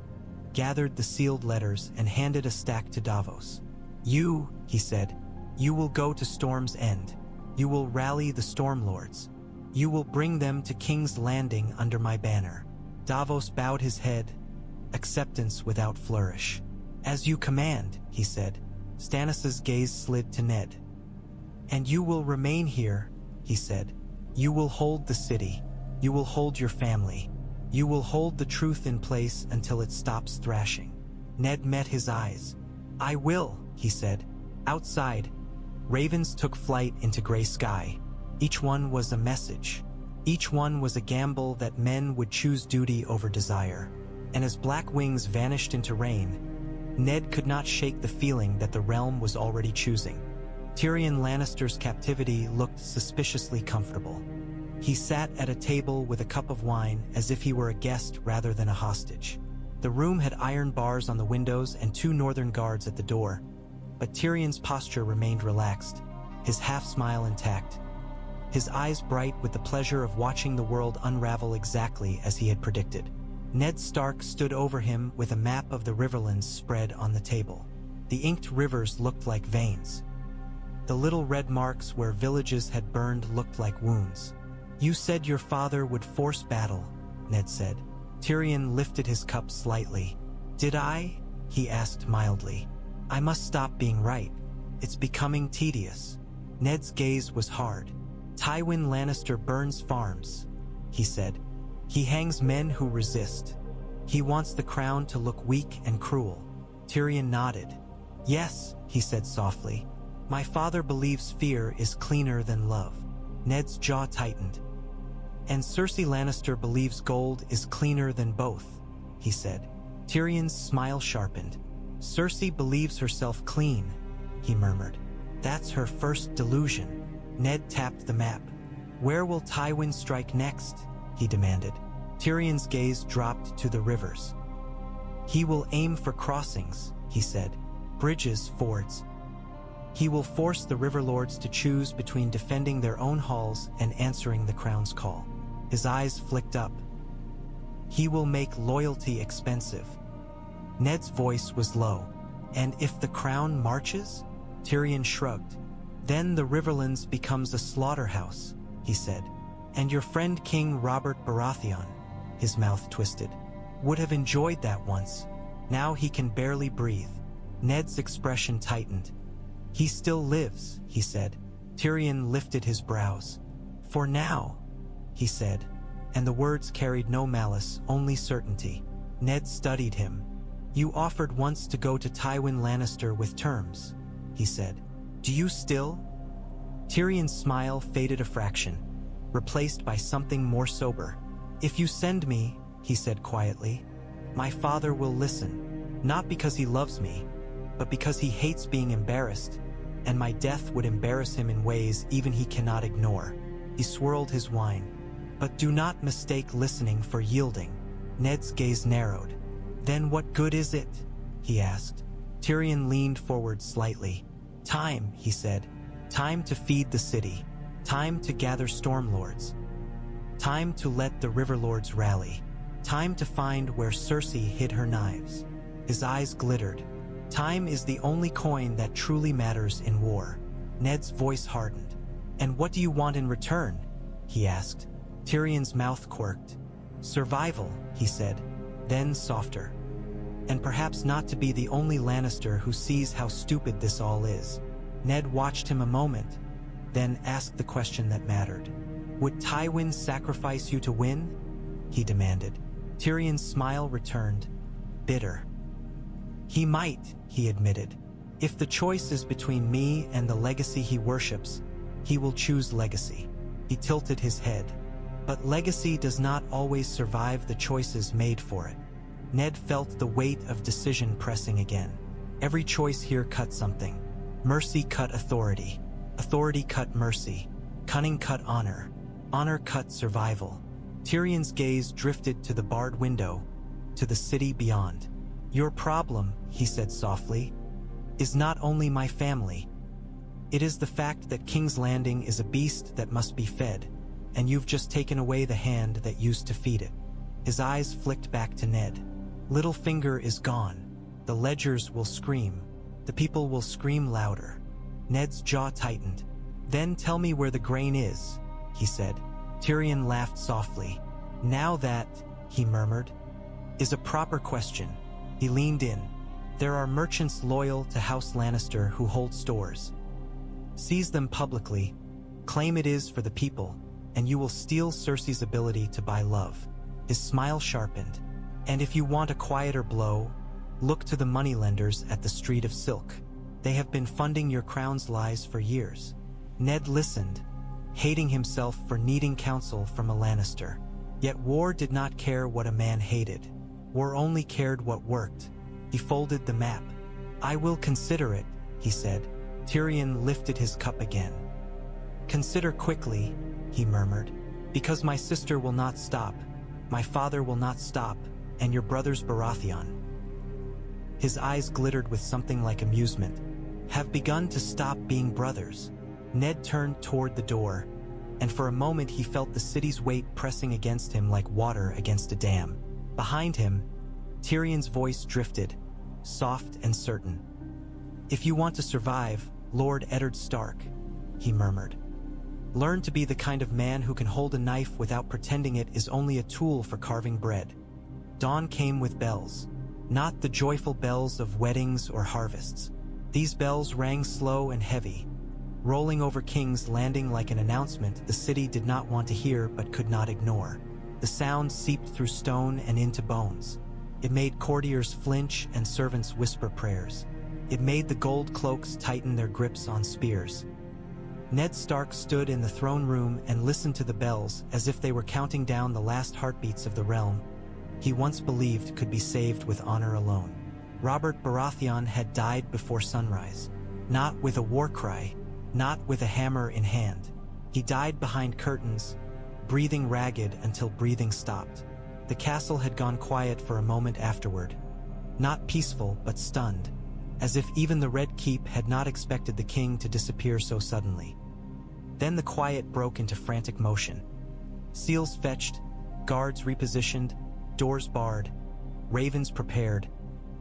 gathered the sealed letters and handed a stack to Davos. You, he said, you will go to Storm's End. You will rally the Stormlords. You will bring them to King's Landing under my banner. Davos bowed his head, acceptance without flourish. As you command, he said. Stannis' gaze slid to Ned. And you will remain here, he said. You will hold the city. You will hold your family. You will hold the truth in place until it stops thrashing. Ned met his eyes. I will, he said. Outside, ravens took flight into gray sky. Each one was a message. Each one was a gamble that men would choose duty over desire. And as black wings vanished into rain, Ned could not shake the feeling that the realm was already choosing. Tyrion Lannister's captivity looked suspiciously comfortable. He sat at a table with a cup of wine as if he were a guest rather than a hostage. The room had iron bars on the windows and 2 northern guards at the door, but Tyrion's posture remained relaxed, his half-smile intact, his eyes bright with the pleasure of watching the world unravel exactly as he had predicted. Ned Stark stood over him with a map of the riverlands spread on the table. The inked rivers looked like veins. The little red marks where villages had burned looked like wounds. "You said your father would force battle," Ned said. Tyrion lifted his cup slightly. "Did I?" he asked mildly. "I must stop being right. It's becoming tedious." Ned's gaze was hard. "Tywin Lannister burns farms," he said. "He hangs men who resist. He wants the crown to look weak and cruel." Tyrion nodded. "Yes," he said softly. "My father believes fear is cleaner than love." Ned's jaw tightened. "And Cersei Lannister believes gold is cleaner than both," he said. Tyrion's smile sharpened. "Cersei believes herself clean," he murmured. "That's her first delusion." Ned tapped the map. "Where will Tywin strike next?" he demanded. Tyrion's gaze dropped to the rivers. "He will aim for crossings," he said. "Bridges, fords. He will force the river lords to choose between defending their own halls and answering the crown's call." His eyes flicked up. "He will make loyalty expensive." Ned's voice was low. "And if the crown marches?" Tyrion shrugged. "Then the Riverlands becomes a slaughterhouse," he said. "And your friend King Robert Baratheon," his mouth twisted, "would have enjoyed that once. Now he can barely breathe." Ned's expression tightened. "He still lives," he said. Tyrion lifted his brows. "For now," he said, and the words carried no malice, only certainty. Ned studied him. "You offered once to go to Tywin Lannister with terms," he said. "Do you still?" Tyrion's smile faded a fraction, replaced by something more sober. "If you send me," he said quietly, "my father will listen, not because he loves me, but because he hates being embarrassed, and my death would embarrass him in ways even he cannot ignore." He swirled his wine. "But do not mistake listening for yielding." Ned's gaze narrowed. "Then what good is it?" he asked. Tyrion leaned forward slightly. "Time," he said. "Time to feed the city. Time to gather stormlords. Time to let the river lords rally. Time to find where Cersei hid her knives." His eyes glittered. "Time is the only coin that truly matters in war." Ned's voice hardened. "And what do you want in return?" he asked. Tyrion's mouth quirked. "Survival," he said, then softer. "And perhaps not to be the only Lannister who sees how stupid this all is." Ned watched him a moment, then asked the question that mattered. "Would Tywin sacrifice you to win?" he demanded. Tyrion's smile returned, bitter. "He might," he admitted. "If the choice is between me and the legacy he worships, he will choose legacy." He tilted his head. "But legacy does not always survive the choices made for it." Ned felt the weight of decision pressing again. Every choice here cut something. Mercy cut authority. Authority cut mercy. Cunning cut honor. Honor cut survival. Tyrion's gaze drifted to the barred window, to the city beyond. "Your problem," he said softly, "is not only my family. It is the fact that King's Landing is a beast that must be fed, and you've just taken away the hand that used to feed it." His eyes flicked back to Ned. "Littlefinger is gone. The ledgers will scream. The people will scream louder." Ned's jaw tightened. "Then tell me where the grain is," he said. Tyrion laughed softly. "Now that," he murmured, "is a proper question." He leaned in. "There are merchants loyal to House Lannister who hold stores. Seize them publicly, claim it is for the people, and you will steal Cersei's ability to buy love." His smile sharpened. "And if you want a quieter blow, look to the moneylenders at the Street of Silk. They have been funding your crown's lies for years." Ned listened, hating himself for needing counsel from a Lannister. Yet war did not care what a man hated. War only cared what worked. He folded the map. "I will consider it," he said. Tyrion lifted his cup again. "Consider quickly," he murmured, "because my sister will not stop, my father will not stop, and your brothers Baratheon." His eyes glittered with something like amusement. "Have begun to stop being brothers." Ned turned toward the door, and for a moment he felt the city's weight pressing against him like water against a dam. Behind him, Tyrion's voice drifted, soft and certain. "If you want to survive, Lord Eddard Stark," he murmured, "learn to be the kind of man who can hold a knife without pretending it is only a tool for carving bread." Dawn came with bells, not the joyful bells of weddings or harvests. These bells rang slow and heavy, rolling over King's Landing like an announcement the city did not want to hear but could not ignore. The sound seeped through stone and into bones. It made courtiers flinch and servants whisper prayers. It made the gold cloaks tighten their grips on spears. Ned Stark stood in the throne room and listened to the bells as if they were counting down the last heartbeats of the realm he once believed could be saved with honor alone. Robert Baratheon had died before sunrise, not with a war cry, not with a hammer in hand. He died behind curtains, breathing ragged until breathing stopped. The castle had gone quiet for a moment afterward, not peaceful but stunned, as if even the Red Keep had not expected the king to disappear so suddenly. Then the quiet broke into frantic motion. Seals fetched, guards repositioned, doors barred, ravens prepared,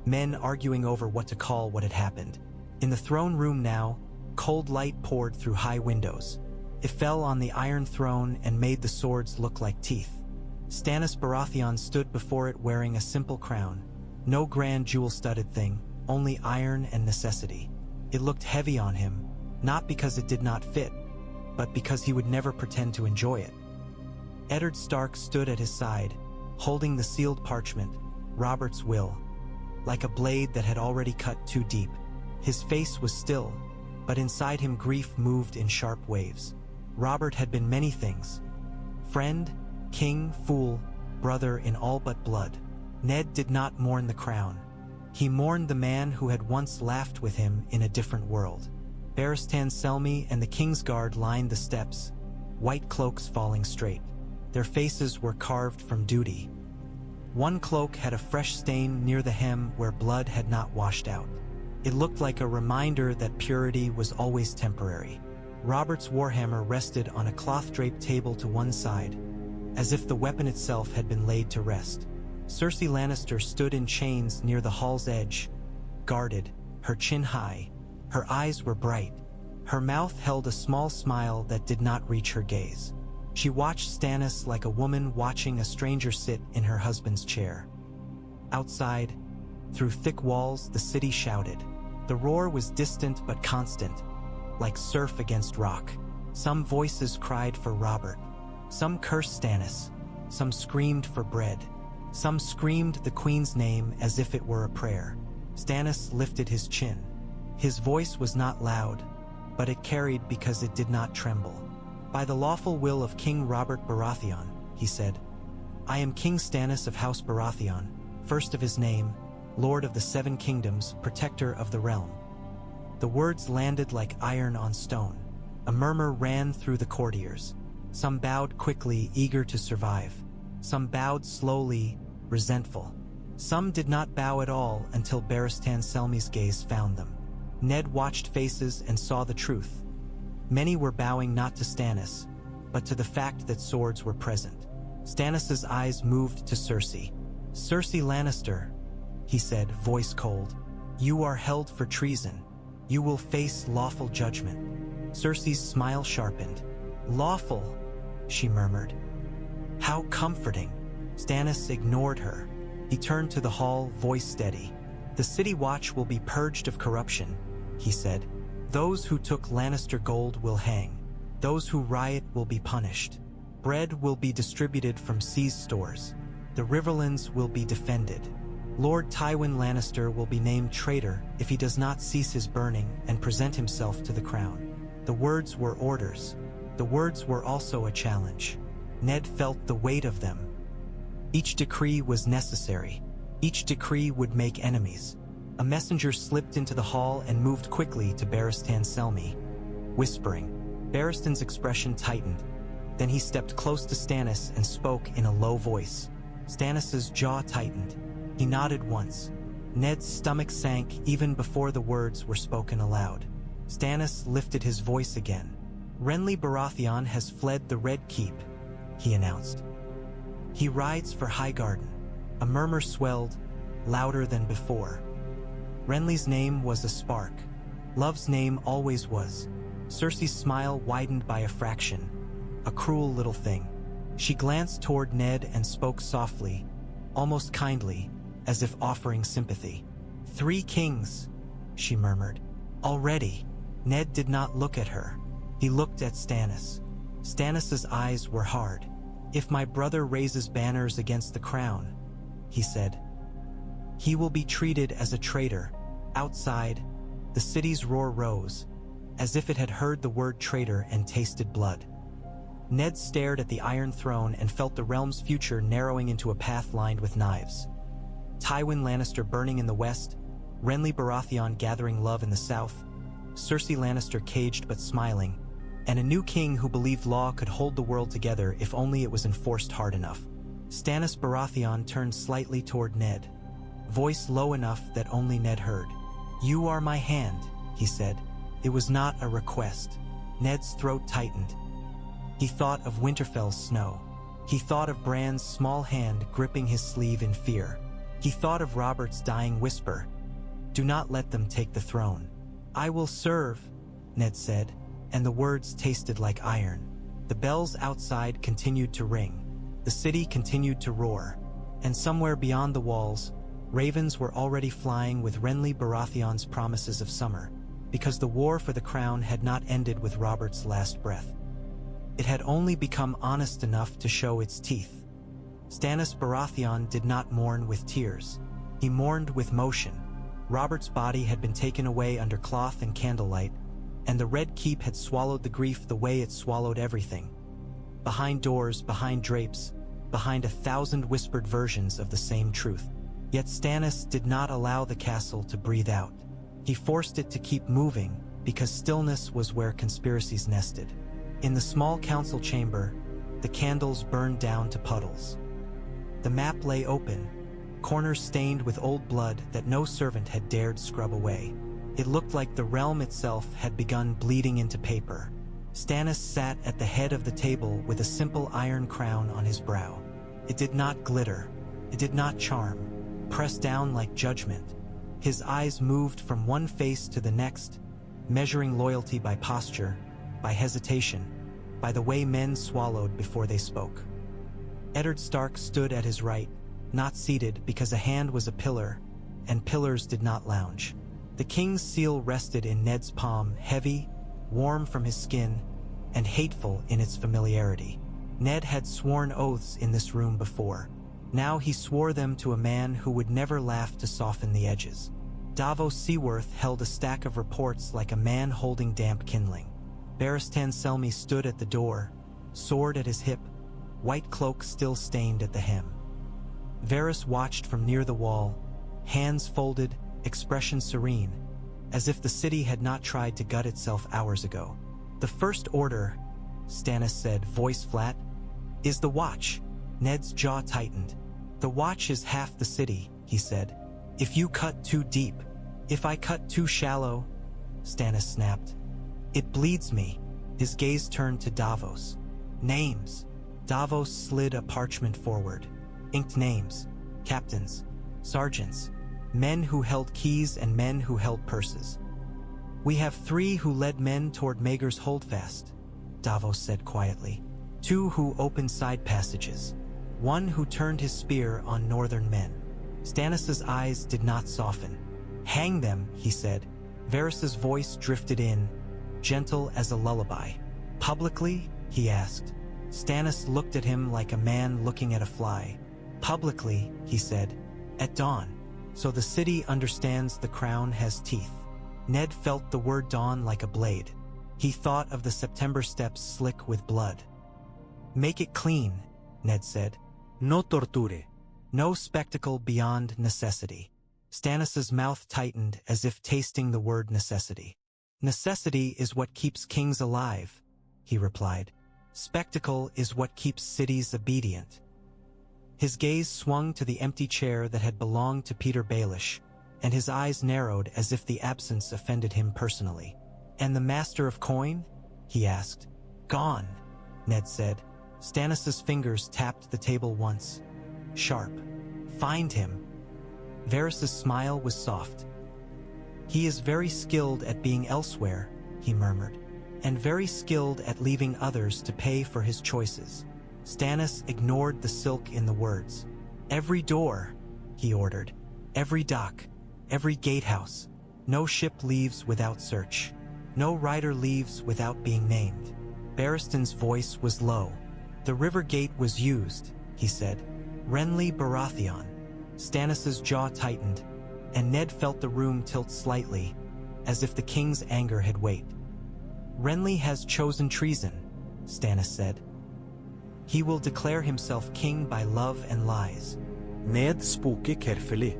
men arguing over what to call what had happened. In the throne room now, cold light poured through high windows. It fell on the iron throne and made the swords look like teeth. Stannis Baratheon stood before it wearing a simple crown, no grand jewel-studded thing, only iron and necessity. It looked heavy on him, not because it did not fit, but because he would never pretend to enjoy it. Eddard Stark stood at his side, holding the sealed parchment, Robert's will, like a blade that had already cut too deep. His face was still, but inside him grief moved in sharp waves. Robert had been many things: friend, king, fool, brother in all but blood. Ned did not mourn the crown. He mourned the man who had once laughed with him in a different world. Barristan Selmy and the Kingsguard lined the steps, white cloaks falling straight. Their faces were carved from duty. One cloak had a fresh stain near the hem where blood had not washed out. It looked like a reminder that purity was always temporary. Robert's warhammer rested on a cloth-draped table to one side, as if the weapon itself had been laid to rest. Cersei Lannister stood in chains near the hall's edge, guarded, her chin high. Her eyes were bright. Her mouth held a small smile that did not reach her gaze. She watched Stannis like a woman watching a stranger sit in her husband's chair. Outside, through thick walls, the city shouted. The roar was distant but constant, like surf against rock. Some voices cried for Robert. Some cursed Stannis. Some screamed for bread. Some screamed the queen's name as if it were a prayer. Stannis lifted his chin. His voice was not loud, but it carried because it did not tremble. "By the lawful will of King Robert Baratheon," he said, "I am King Stannis of House Baratheon, first of his name, Lord of the Seven Kingdoms, protector of the realm." The words landed like iron on stone. A murmur ran through the courtiers. Some bowed quickly, eager to survive. Some bowed slowly, resentful. Some did not bow at all until Barristan Selmy's gaze found them. Ned watched faces and saw the truth. Many were bowing not to Stannis, but to the fact that swords were present. Stannis's eyes moved to Cersei. "Cersei Lannister," he said, voice cold, "you are held for treason. You will face lawful judgment." Cersei's smile sharpened. "Lawful," she murmured. "How comforting." Stannis ignored her. He turned to the hall, voice steady. "The city watch will be purged of corruption," he said. "Those who took Lannister gold will hang. Those who riot will be punished. Bread will be distributed from seized stores. The riverlands will be defended. Lord Tywin Lannister will be named traitor if he does not cease his burning and present himself to the crown." The words were orders. The words were also a challenge. Ned felt the weight of them. Each decree was necessary. Each decree would make enemies. A messenger slipped into the hall and moved quickly to Barristan Selmy, whispering. Barristan's expression tightened. Then he stepped close to Stannis and spoke in a low voice. Stannis's jaw tightened. He nodded once. Ned's stomach sank even before the words were spoken aloud. Stannis lifted his voice again. Renly Baratheon has fled the Red Keep, he announced. He rides for Highgarden. A murmur swelled, louder than before. Renly's name was a spark. Love's name always was. Cersei's smile widened by a fraction. A cruel little thing. She glanced toward Ned and spoke softly, almost kindly, as if offering sympathy. 3 kings, she murmured. Already. Ned did not look at her. He looked at Stannis. Stannis's eyes were hard. If my brother raises banners against the crown, he said, he will be treated as a traitor. Outside, the city's roar rose, as if it had heard the word traitor and tasted blood. Ned stared at the Iron Throne and felt the realm's future narrowing into a path lined with knives. Tywin Lannister burning in the west, Renly Baratheon gathering love in the south, Cersei Lannister caged but smiling, and a new king who believed law could hold the world together if only it was enforced hard enough. Stannis Baratheon turned slightly toward Ned, voice low enough that only Ned heard. "You are my hand," he said. It was not a request. Ned's throat tightened. He thought of Winterfell's snow. He thought of Bran's small hand gripping his sleeve in fear. He thought of Robert's dying whisper, "Do not let them take the throne." "I will serve," Ned said, and the words tasted like iron. The bells outside continued to ring. The city continued to roar. And somewhere beyond the walls, ravens were already flying with Renly Baratheon's promises of summer, because the war for the crown had not ended with Robert's last breath. It had only become honest enough to show its teeth. Stannis Baratheon did not mourn with tears. He mourned with motion. Robert's body had been taken away under cloth and candlelight, and the Red Keep had swallowed the grief the way it swallowed everything. Behind doors, behind drapes, behind 1,000 whispered versions of the same truth. Yet Stannis did not allow the castle to breathe out. He forced it to keep moving, because stillness was where conspiracies nested. In the small council chamber, the candles burned down to puddles. The map lay open, corners stained with old blood that no servant had dared scrub away. It looked like the realm itself had begun bleeding into paper. Stannis sat at the head of the table with a simple iron crown on his brow. It did not glitter. It did not charm. Pressed down like judgment. His eyes moved from one face to the next, measuring loyalty by posture, by hesitation, by the way men swallowed before they spoke. Eddard Stark stood at his right, not seated because a hand was a pillar, and pillars did not lounge. The king's seal rested in Ned's palm, heavy, warm from his skin, and hateful in its familiarity. Ned had sworn oaths in this room before. Now he swore them to a man who would never laugh to soften the edges. Davos Seaworth held a stack of reports like a man holding damp kindling. Barristan Selmy stood at the door, sword at his hip, white cloak still stained at the hem. Varys watched from near the wall, hands folded, expression serene, as if the city had not tried to gut itself hours ago. "The First Order," Stannis said, voice flat, "is the Watch." Ned's jaw tightened. "The Watch is half the city," he said. "If you cut too deep, if I cut too shallow," Stannis snapped. "It bleeds me." His gaze turned to Davos. "Names." Davos slid a parchment forward. Inked names. Captains. Sergeants. Men who held keys and men who held purses. "We have 3 who led men toward Maegor's Holdfast," Davos said quietly. 2 who opened side passages. 1 who turned his spear on northern men. Stannis's eyes did not soften. "Hang them," he said. Varys's voice drifted in, gentle as a lullaby. "Publicly?" he asked. Stannis looked at him like a man looking at a fly. "Publicly," he said. "At dawn. So the city understands the crown has teeth." Ned felt the word dawn like a blade. He thought of the September steps slick with blood. "Make it clean," Ned said. "No torture." No spectacle beyond necessity. Stannis's mouth tightened as if tasting the word necessity. Necessity is what keeps kings alive, he replied. Spectacle is what keeps cities obedient. His gaze swung to the empty chair that had belonged to Petyr Baelish, and his eyes narrowed as if the absence offended him personally. And the master of coin? He asked. Gone, Ned said. Stannis's fingers tapped the table once. Sharp. Find him. Varys's smile was soft. He is very skilled at being elsewhere, he murmured, and very skilled at leaving others to pay for his choices. Stannis ignored the silk in the words. Every door, he ordered. Every dock. Every gatehouse. No ship leaves without search. No rider leaves without being named. Barristan's voice was low. The river gate was used, he said. Renly Baratheon. Stannis's jaw tightened, and Ned felt the room tilt slightly, as if the king's anger had waned. Renly has chosen treason, Stannis said. He will declare himself king by love and lies. Ned spoke carefully.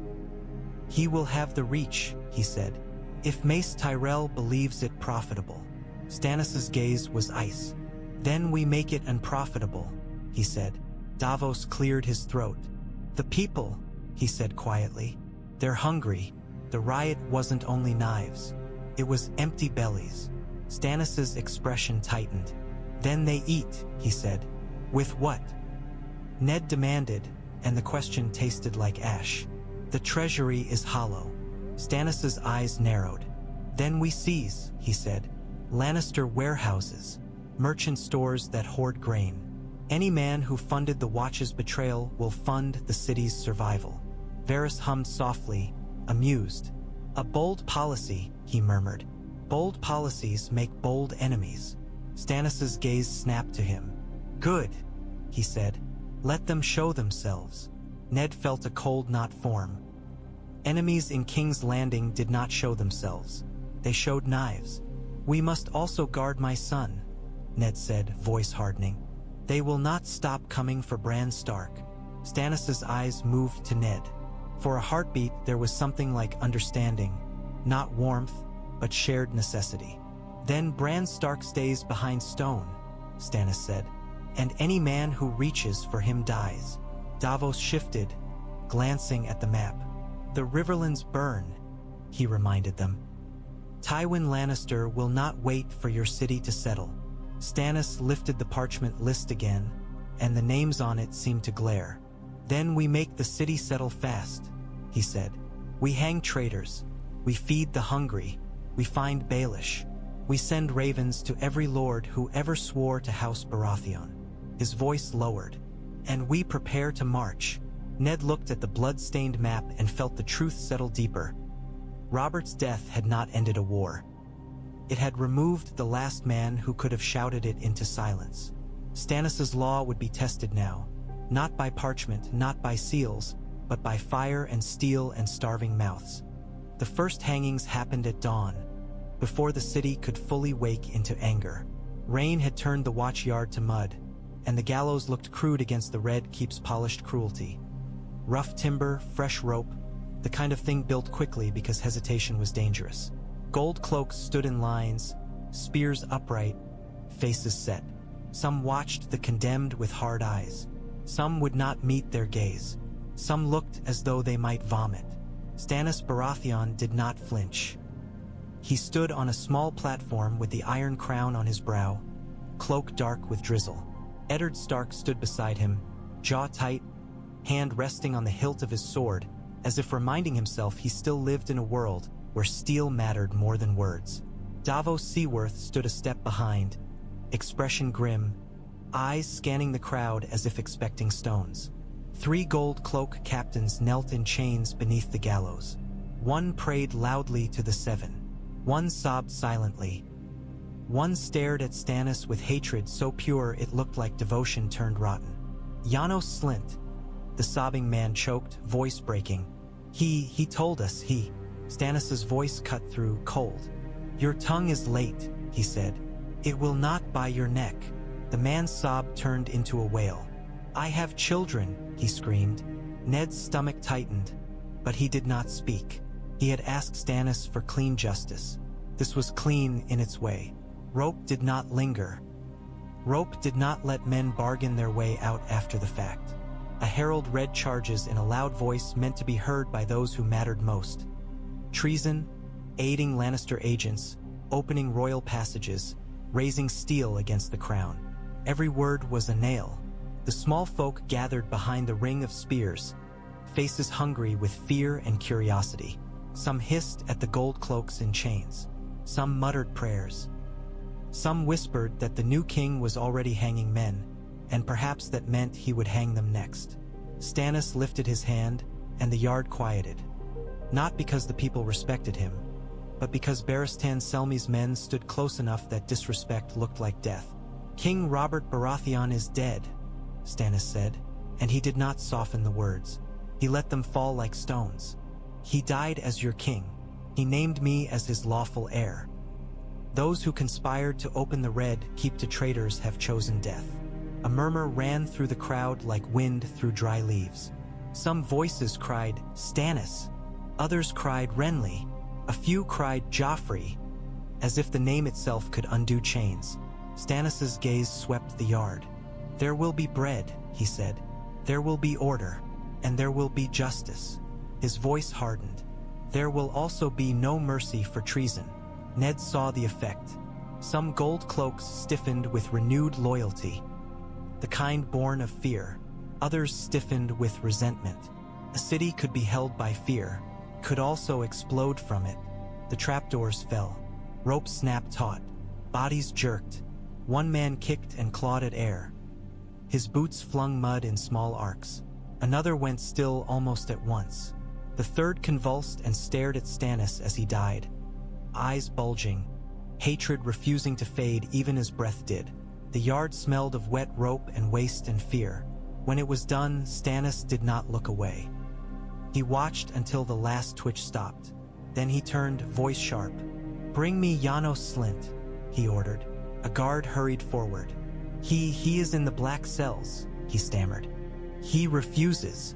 He will have the reach, he said, if Mace Tyrell believes it profitable. Stannis's gaze was ice. Then we make it unprofitable, he said. Davos cleared his throat. The people, he said quietly. They're hungry. The riot wasn't only knives. It was empty bellies. Stannis's expression tightened. Then they eat, he said. With what? Ned demanded, and the question tasted like ash. The treasury is hollow. Stannis's eyes narrowed. Then we seize, he said. Lannister warehouses. Merchant stores that hoard grain. Any man who funded the Watch's betrayal will fund the city's survival. Varys hummed softly, amused. A bold policy, he murmured. Bold policies make bold enemies. Stannis's gaze snapped to him. Good, he said. Let them show themselves. Ned felt a cold knot form. Enemies in King's Landing did not show themselves. They showed knives. We must also guard my son, Ned said, voice hardening. They will not stop coming for Bran Stark. Stannis's eyes moved to Ned. For a heartbeat, there was something like understanding. Not warmth, but shared necessity. Then Bran Stark stays behind stone, Stannis said. And any man who reaches for him dies. Davos shifted, glancing at the map. The Riverlands burn, he reminded them. Tywin Lannister will not wait for your city to settle. Stannis lifted the parchment list again, and the names on it seemed to glare. Then we make the city settle fast, he said. We hang traitors. We feed the hungry. We find Baelish. We send ravens to every lord who ever swore to House Baratheon. His voice lowered. And we prepare to march. Ned looked at the blood-stained map and felt the truth settle deeper. Robert's death had not ended a war. It had removed the last man who could have shouted it into silence. Stannis's law would be tested now, not by parchment, not by seals, but by fire and steel and starving mouths. The first hangings happened at dawn, before the city could fully wake into anger. Rain had turned the watch yard to mud, and the gallows looked crude against the Red Keep's polished cruelty. Rough timber, fresh rope, the kind of thing built quickly because hesitation was dangerous. Gold cloaks stood in lines, spears upright, faces set. Some watched the condemned with hard eyes. Some would not meet their gaze. Some looked as though they might vomit. Stannis Baratheon did not flinch. He stood on a small platform with the iron crown on his brow, cloak dark with drizzle. Eddard Stark stood beside him, jaw tight, hand resting on the hilt of his sword, as if reminding himself he still lived in a world where steel mattered more than words. Davos Seaworth stood a step behind, expression grim, eyes scanning the crowd as if expecting stones. 3 Gold Cloak captains knelt in chains beneath the gallows. One prayed loudly to the 7. One sobbed silently. One stared at Stannis with hatred so pure it looked like devotion turned rotten. Janos Slynt, the sobbing man choked, voice breaking. He told us, he. Stannis's voice cut through, cold. Your tongue is late, he said. It will not by your neck. The man's sob turned into a wail. I have children, he screamed. Ned's stomach tightened, but he did not speak. He had asked Stannis for clean justice. This was clean in its way. Rope did not linger. Rope did not let men bargain their way out after the fact. A herald read charges in a loud voice meant to be heard by those who mattered most. Treason, aiding Lannister agents, opening royal passages, raising steel against the crown. Every word was a nail. The small folk gathered behind the ring of spears, faces hungry with fear and curiosity. Some hissed at the gold cloaks in chains. Some muttered prayers. Some whispered that the new king was already hanging men, and perhaps that meant he would hang them next. Stannis lifted his hand, and the yard quieted. Not because the people respected him, but because Barristan Selmy's men stood close enough that disrespect looked like death. "King Robert Baratheon is dead," Stannis said, and he did not soften the words. He let them fall like stones. "He died as your king. He named me as his lawful heir. Those who conspired to open the red keep to traitors have chosen death." A murmur ran through the crowd like wind through dry leaves. Some voices cried, "Stannis." Others cried, "Renly." A few cried, "Joffrey," as if the name itself could undo chains. Stannis's gaze swept the yard. "There will be bread," he said. "There will be order, and there will be justice." His voice hardened. "There will also be no mercy for treason." Ned saw the effect. Some gold cloaks stiffened with renewed loyalty, the kind born of fear. Others stiffened with resentment. A city could be held by fear, could also explode from it. The trapdoors fell. Ropes snapped taut. Bodies jerked. One man kicked and clawed at air. His boots flung mud in small arcs. Another went still almost at once. The third convulsed and stared at Stannis as he died. Eyes bulging, hatred refusing to fade even as breath did. The yard smelled of wet rope and waste and fear. When it was done, Stannis did not look away. He watched until the last twitch stopped. Then he turned, voice sharp. "Bring me Janos Slynt," he ordered. A guard hurried forward. He is in the black cells," he stammered. "He refuses."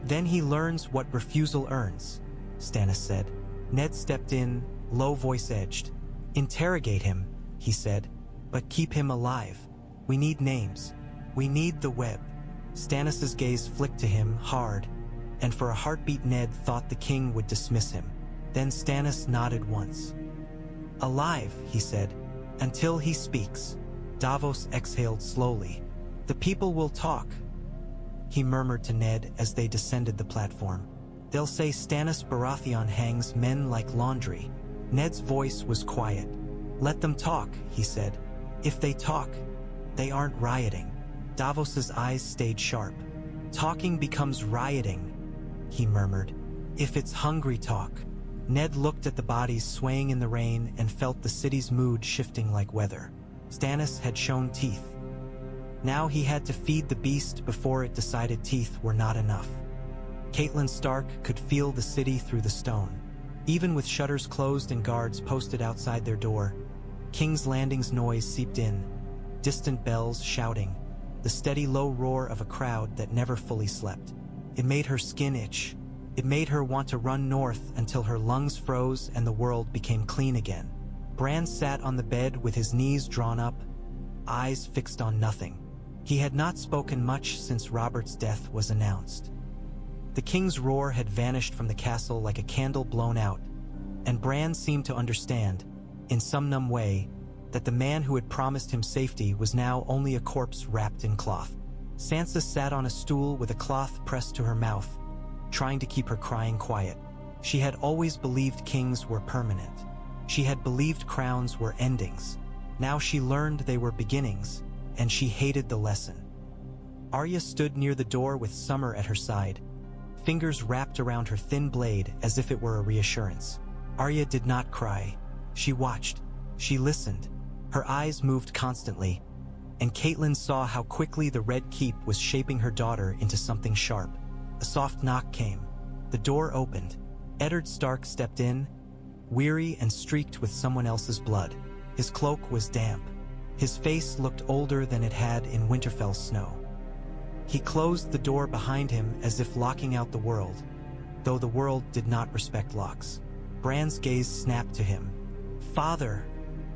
"Then he learns what refusal earns," Stannis said. Ned stepped in, low voice edged. "Interrogate him," he said, "but keep him alive. We need names. We need the web." Stannis's gaze flicked to him, hard, and for a heartbeat Ned thought the king would dismiss him. Then Stannis nodded once. "Alive," he said, "until he speaks." Davos exhaled slowly. "The people will talk," he murmured to Ned as they descended the platform. "They'll say Stannis Baratheon hangs men like laundry." Ned's voice was quiet. "Let them talk," he said. "If they talk, they aren't rioting." Davos's eyes stayed sharp. "Talking becomes rioting," he murmured. "If it's hungry talk." Ned looked at the bodies swaying in the rain and felt the city's mood shifting like weather. Stannis had shown teeth. Now he had to feed the beast before it decided teeth were not enough. Catelyn Stark could feel the city through the stone. Even with shutters closed and guards posted outside their door, King's Landing's noise seeped in, distant bells shouting, the steady low roar of a crowd that never fully slept. It made her skin itch. It made her want to run north until her lungs froze and the world became clean again. Bran sat on the bed with his knees drawn up, eyes fixed on nothing. He had not spoken much since Robert's death was announced. The king's roar had vanished from the castle like a candle blown out, and Bran seemed to understand, in some numb way, that the man who had promised him safety was now only a corpse wrapped in cloth. Sansa sat on a stool with a cloth pressed to her mouth, trying to keep her crying quiet. She had always believed kings were permanent. She had believed crowns were endings. Now she learned they were beginnings, and she hated the lesson. Arya stood near the door with Summer at her side, fingers wrapped around her thin blade as if it were a reassurance. Arya did not cry. She watched. She listened. Her eyes moved constantly, and Catelyn saw how quickly the Red Keep was shaping her daughter into something sharp. A soft knock came. The door opened. Eddard Stark stepped in, weary and streaked with someone else's blood. His cloak was damp. His face looked older than it had in Winterfell snow. He closed the door behind him as if locking out the world, though the world did not respect locks. Bran's gaze snapped to him. "Father,"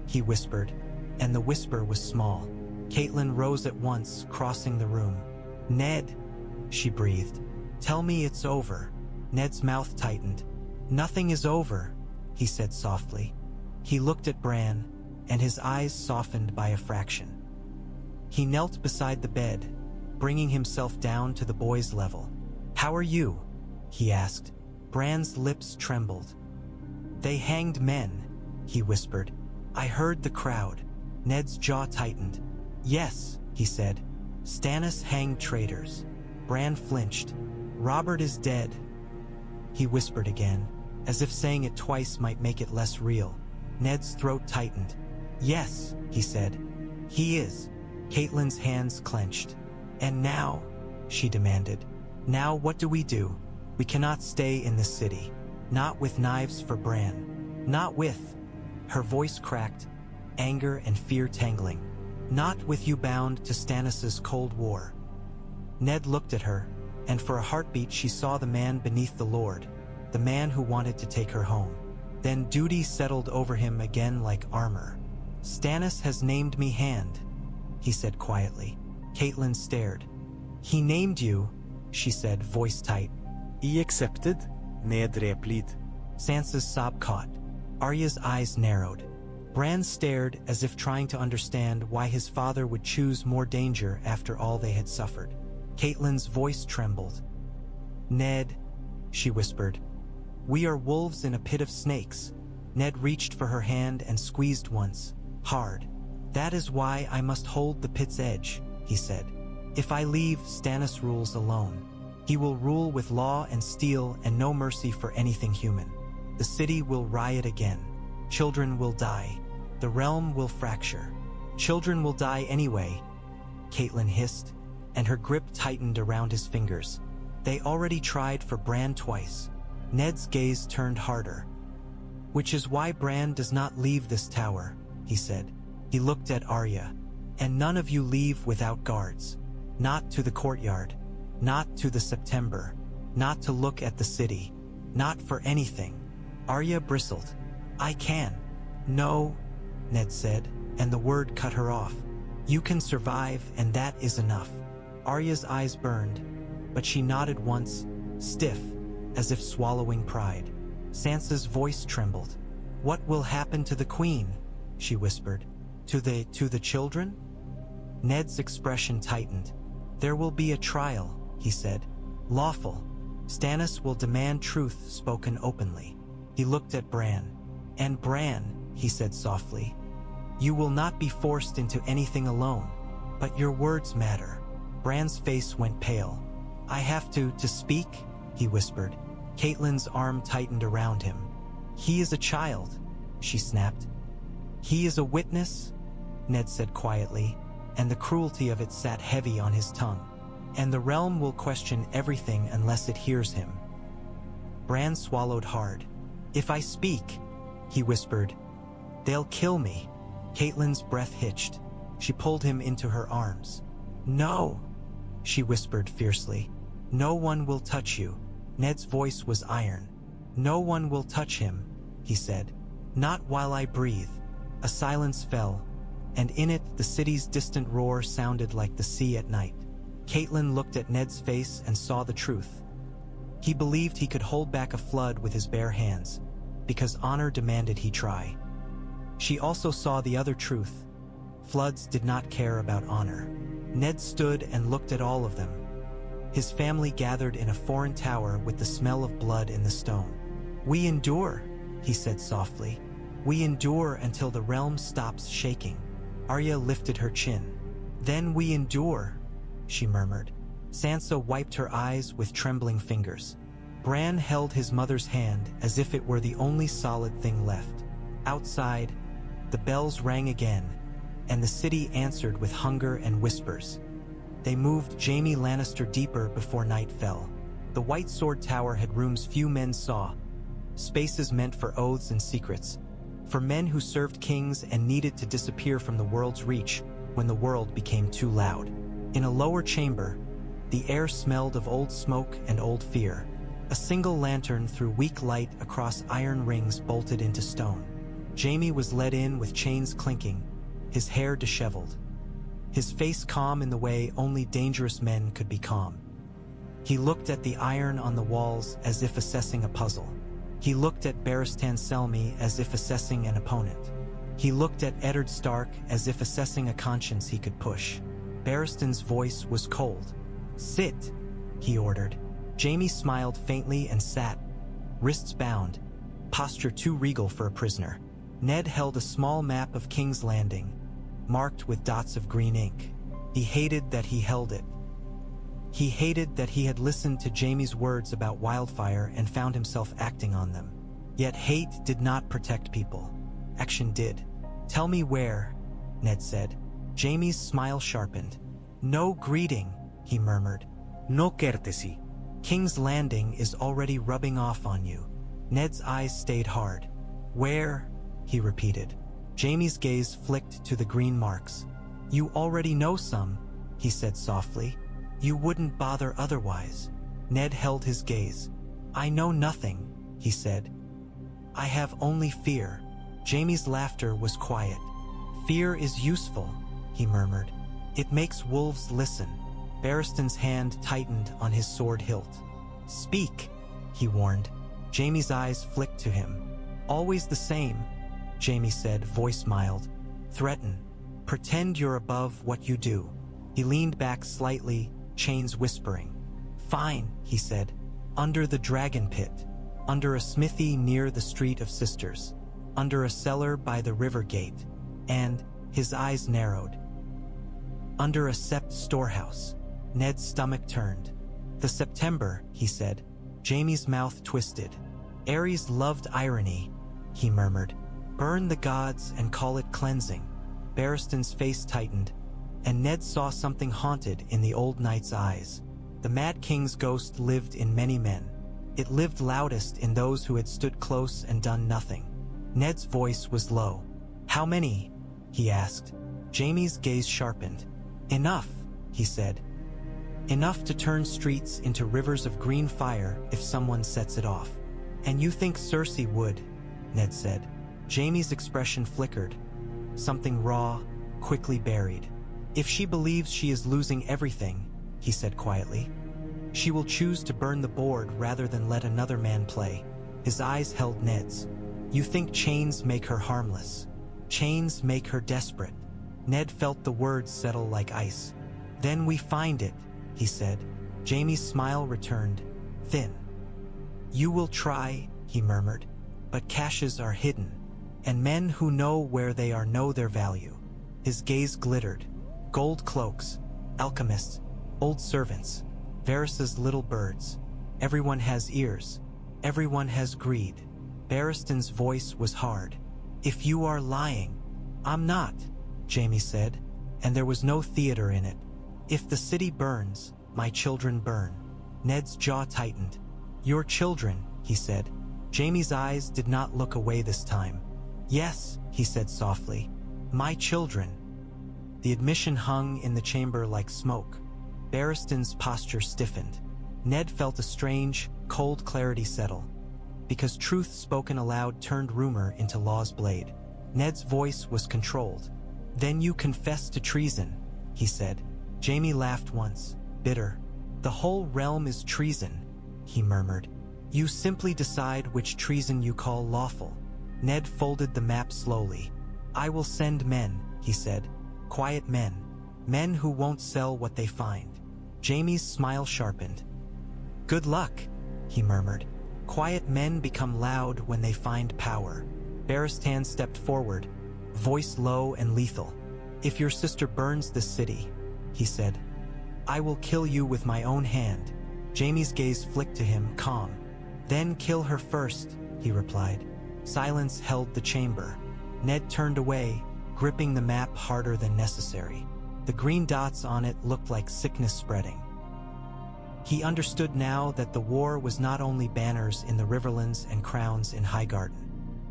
he whispered, and the whisper was small. Catelyn rose at once, crossing the room. "Ned," she breathed. "Tell me it's over." Ned's mouth tightened. "Nothing is over," he said softly. He looked at Bran, and his eyes softened by a fraction. He knelt beside the bed, bringing himself down to the boy's level. "How are you?" he asked. Bran's lips trembled. "They hanged men," he whispered. "I heard the crowd." Ned's jaw tightened. "Yes," he said. "Stannis hanged traitors." Bran flinched. "Robert is dead," he whispered again, as if saying it twice might make it less real. Ned's throat tightened. "Yes," he said. "He is." Catelyn's hands clenched. "And now?" she demanded. "Now what do we do? We cannot stay in this city. Not with knives for Bran. Not with—" her voice cracked, anger and fear tangling. "Not with you bound to Stannis's Cold War." Ned looked at her, and for a heartbeat she saw the man beneath the Lord, the man who wanted to take her home. Then duty settled over him again like armor. "Stannis has named me Hand," he said quietly. Catelyn stared. "He named you," she said, voice tight. I accepted, Ned replied. Sansa's sob caught. Arya's eyes narrowed. Bran stared as if trying to understand why his father would choose more danger after all they had suffered. Catelyn's voice trembled. "Ned," she whispered, "we are wolves in a pit of snakes." Ned reached for her hand and squeezed once, hard. "That is why I must hold the pit's edge," he said. "If I leave, Stannis rules alone. He will rule with law and steel and no mercy for anything human. The city will riot again. Children will die. The realm will fracture. Children will die anyway," Catelyn hissed, and her grip tightened around his fingers. "They already tried for Bran twice." Ned's gaze turned harder. "Which is why Bran does not leave this tower," he said. He looked at Arya. "And none of you leave without guards. Not to the courtyard. Not to the September. Not to look at the city. Not for anything." Arya bristled. "I can." "No," Ned said, and the word cut her off. "You can survive, and that is enough." Arya's eyes burned, but she nodded once, stiff, as if swallowing pride. Sansa's voice trembled. "What will happen to the queen?" she whispered. To the children?" Ned's expression tightened. "There will be a trial," he said. "Lawful. Stannis will demand truth spoken openly." He looked at Bran. "And Bran," he said softly, "you will not be forced into anything alone, but your words matter." Bran's face went pale. "I have to speak?" he whispered. Catelyn's arm tightened around him. "He is a child," she snapped. "He is a witness," Ned said quietly, and the cruelty of it sat heavy on his tongue. "And the realm will question everything unless it hears him." Bran swallowed hard. "If I speak," he whispered, "they'll kill me." Catelyn's breath hitched. She pulled him into her arms. "No," she whispered fiercely. "No one will touch you." Ned's voice was iron. "No one will touch him," he said. "Not while I breathe." A silence fell, and in it the city's distant roar sounded like the sea at night. Catelyn looked at Ned's face and saw the truth. He believed he could hold back a flood with his bare hands, because honor demanded he try. She also saw the other truth. Floods did not care about honor. Ned stood and looked at all of them. His family gathered in a foreign tower with the smell of blood in the stone. "We endure," he said softly. "We endure until the realm stops shaking." Arya lifted her chin. "Then we endure," she murmured. Sansa wiped her eyes with trembling fingers. Bran held his mother's hand as if it were the only solid thing left. Outside, the bells rang again, and the city answered with hunger and whispers. They moved Jaime Lannister deeper before night fell. The White Sword Tower had rooms few men saw, spaces meant for oaths and secrets, for men who served kings and needed to disappear from the world's reach when the world became too loud. In a lower chamber, The air smelled of old smoke and old fear. A single lantern threw weak light across iron rings bolted into stone. Jaime was led in with chains clinking, his hair disheveled, his face calm in the way only dangerous men could be calm. He looked at the iron on the walls as if assessing a puzzle. He looked at Barristan Selmy as if assessing an opponent. He looked at Eddard Stark as if assessing a conscience he could push. Barristan's voice was cold. "Sit," he ordered. Jaime smiled faintly and sat, wrists bound, posture too regal for a prisoner. Ned held a small map of King's Landing, marked with dots of green ink. He hated that he held it. He hated that he had listened to Jaime's words about Wildfire and found himself acting on them. Yet hate did not protect people. Action did. "Tell me where," Ned said. Jaime's smile sharpened. "No greeting," he murmured. "No courtesy. King's Landing is already rubbing off on you." Ned's eyes stayed hard. "Where?" he repeated. Jaime's gaze flicked to the green marks. "You already know some," he said softly. "You wouldn't bother otherwise." Ned held his gaze. "I know nothing," he said. "I have only fear." Jaime's laughter was quiet. "Fear is useful," he murmured. "It makes wolves listen." Barristan's hand tightened on his sword hilt. "Speak," he warned. Jaime's eyes flicked to him. "Always the same," Jaime said, voice mild. "Threaten. Pretend you're above what you do." He leaned back slightly, chains whispering. "Fine," he said. "Under the dragon pit. Under a smithy near the Street of Sisters. Under a cellar by the river gate. And," his eyes narrowed, "under a sept storehouse." Ned's stomach turned. "The September," he said. Jaime's mouth twisted. "Ares loved irony," he murmured. "Burn the gods and call it cleansing." Barristan's face tightened, and Ned saw something haunted in the old knight's eyes. The Mad King's ghost lived in many men. It lived loudest in those who had stood close and done nothing. Ned's voice was low. "How many?" he asked. Jaime's gaze sharpened. "Enough," he said. "Enough to turn streets into rivers of green fire if someone sets it off." "And you think Cersei would?" Ned said. Jaime's expression flickered. Something raw, quickly buried. "If she believes she is losing everything," he said quietly, "she will choose to burn the board rather than let another man play." His eyes held Ned's. "You think chains make her harmless? Chains make her desperate." Ned felt the words settle like ice. "Then we find it," he said. Jaime's smile returned, thin. "You will try," he murmured, "but caches are hidden, and men who know where they are know their value." His gaze glittered. "Gold cloaks, alchemists, old servants, Varys's little birds. Everyone has ears. Everyone has greed." Barristan's voice was hard. "If you are lying." "I'm not," Jaime said, and there was no theater in it. "If the city burns, my children burn." Ned's jaw tightened. "Your children," he said. Jaime's eyes did not look away this time. "Yes," he said softly. "My children." The admission hung in the chamber like smoke. Barristan's posture stiffened. Ned felt a strange, cold clarity settle, because truth spoken aloud turned rumor into law's blade. Ned's voice was controlled. "Then you confess to treason," he said. Jaime laughed once, bitter. "The whole realm is treason," he murmured. "You simply decide which treason you call lawful." Ned folded the map slowly. "I will send men," he said. "Quiet men. Men who won't sell what they find." Jaime's smile sharpened. "Good luck," he murmured. "Quiet men become loud when they find power." Barristan stepped forward, voice low and lethal. "If your sister burns this city," he said, "I will kill you with my own hand." Jaime's gaze flicked to him, calm. "Then kill her first," he replied. Silence held the chamber. Ned turned away, gripping the map harder than necessary. The green dots on it looked like sickness spreading. He understood now that the war was not only banners in the Riverlands and crowns in Highgarden.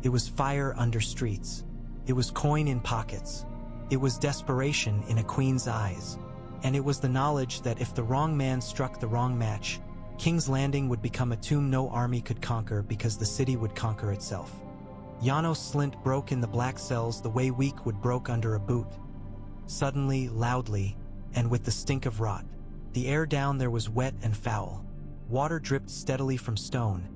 It was fire under streets. It was coin in pockets. It was desperation in a queen's eyes. And it was the knowledge that if the wrong man struck the wrong match, King's Landing would become a tomb no army could conquer because the city would conquer itself. Janos Slynt broke in the black cells the way weak wood broke under a boot. Suddenly, loudly, and with the stink of rot. The air down there was wet and foul. Water dripped steadily from stone,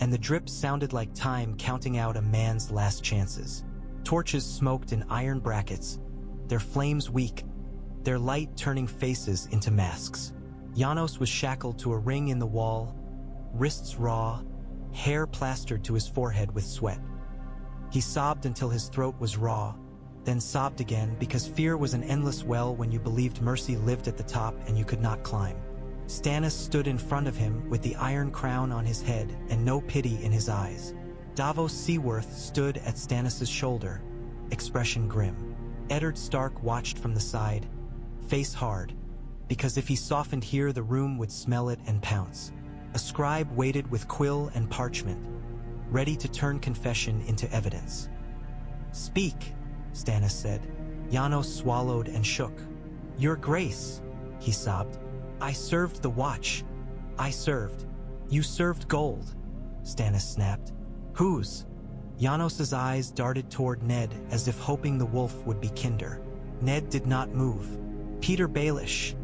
and the drip sounded like time counting out a man's last chances. Torches smoked in iron brackets, their flames weak, their light turning faces into masks. Janos was shackled to a ring in the wall, wrists raw, hair plastered to his forehead with sweat. He sobbed until his throat was raw, then sobbed again because fear was an endless well when you believed mercy lived at the top and you could not climb. Stannis stood in front of him with the iron crown on his head and no pity in his eyes. Davos Seaworth stood at Stannis' shoulder, expression grim. Eddard Stark watched from the side, face hard, because if he softened here the room would smell it and pounce. A scribe waited with quill and parchment, ready to turn confession into evidence. "Speak," Stannis said. Janos swallowed and shook. "Your Grace," he sobbed. "I served the watch. I served." "You served gold," Stannis snapped. "Whose?" Janos's eyes darted toward Ned as if hoping the wolf would be kinder. Ned did not move. "Petyr Baelish,"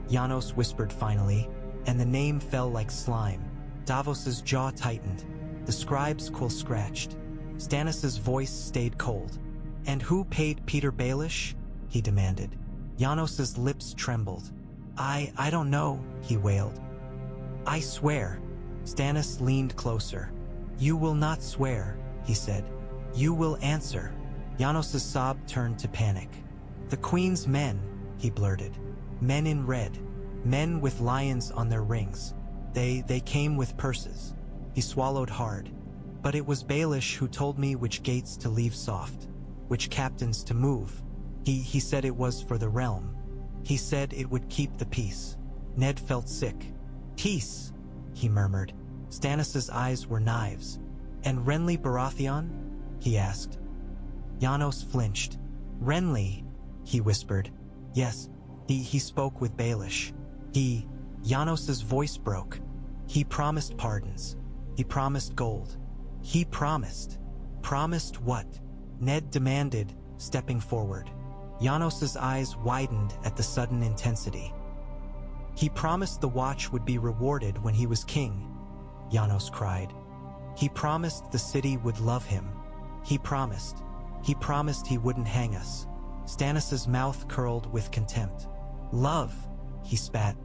Janos whispered finally, and the name fell like slime. Davos's jaw tightened. The scribe's quill scratched. Stannis's voice stayed cold. "And who paid Petyr Baelish?" he demanded. Janos's lips trembled. I don't know," he wailed. "I swear." Stannis leaned closer. "You will not swear," he said. "You will answer." Janos's sob turned to panic. "The Queen's men," he blurted. "Men in red. Men with lions on their rings. They came with purses." He swallowed hard. "But it was Baelish who told me which gates to leave soft, which captains to move. He said it was for the realm. He said it would keep the peace." Ned felt sick. "Peace," he murmured. Stannis's eyes were knives. "And Renly Baratheon?" he asked. Janos flinched. "Renly," he whispered. "Yes, he spoke with Baelish. Janos's voice broke. "He promised pardons. He promised gold. He promised." "Promised what?" Ned demanded, stepping forward. Janos's eyes widened at the sudden intensity. "He promised the watch would be rewarded when he was king," Janos cried. "He promised the city would love him. He promised he wouldn't hang us." Stannis's mouth curled with contempt. "Love," he spat.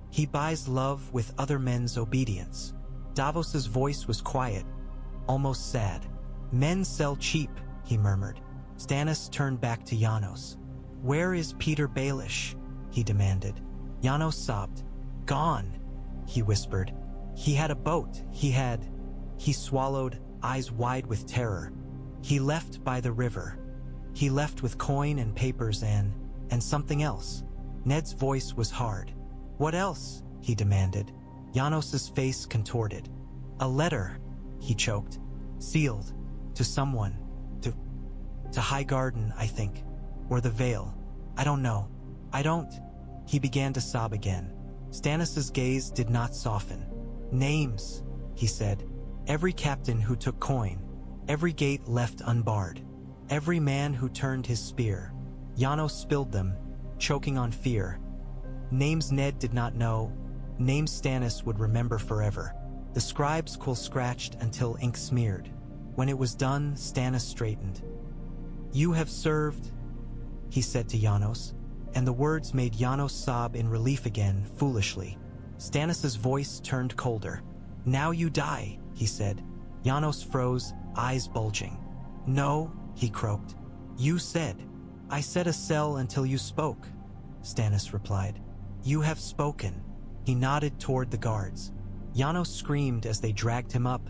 "He buys love with other men's obedience." Davos's voice was quiet, almost sad. "Men sell cheap," he murmured. Stannis turned back to Janos. "Where is Petyr Baelish?" he demanded. Janos sobbed. "Gone," he whispered. "He had a boat. He swallowed, eyes wide with terror. "He left by the river. He left with coin and papers and something else." Ned's voice was hard. "What else?" he demanded. Janos's face contorted. "A letter," he choked. "Sealed. To someone. To Highgarden, I think. Or the Vale. I don't know. I don't." He began to sob again. Stannis's gaze did not soften. "Names," he said. "Every captain who took coin. Every gate left unbarred. Every man who turned his spear." Janos spilled them, choking on fear. Names Ned did not know. Names Stannis would remember forever. The scribe's quill scratched until ink smeared. When it was done, Stannis straightened. "You have served," he said to Janos, and the words made Janos sob in relief again, foolishly. Stannis's voice turned colder. "Now you die," he said. Janos froze, eyes bulging. "No," he croaked. "You said." "I said a cell until you spoke," Stannis replied. "You have spoken." He nodded toward the guards. Janos screamed as they dragged him up,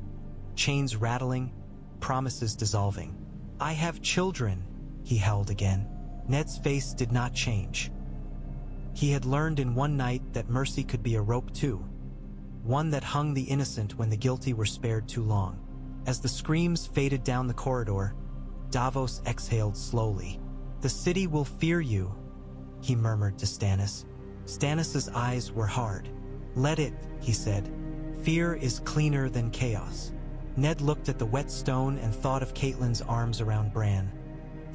chains rattling, promises dissolving. "I have children," he howled again. Ned's face did not change. He had learned in one night that mercy could be a rope too, one that hung the innocent when the guilty were spared too long. As the screams faded down the corridor, Davos exhaled slowly. "The city will fear you," he murmured to Stannis. Stannis's eyes were hard. Let it, he said. Fear is cleaner than chaos. Ned looked at the wet stone and thought of Catelyn's arms around Bran.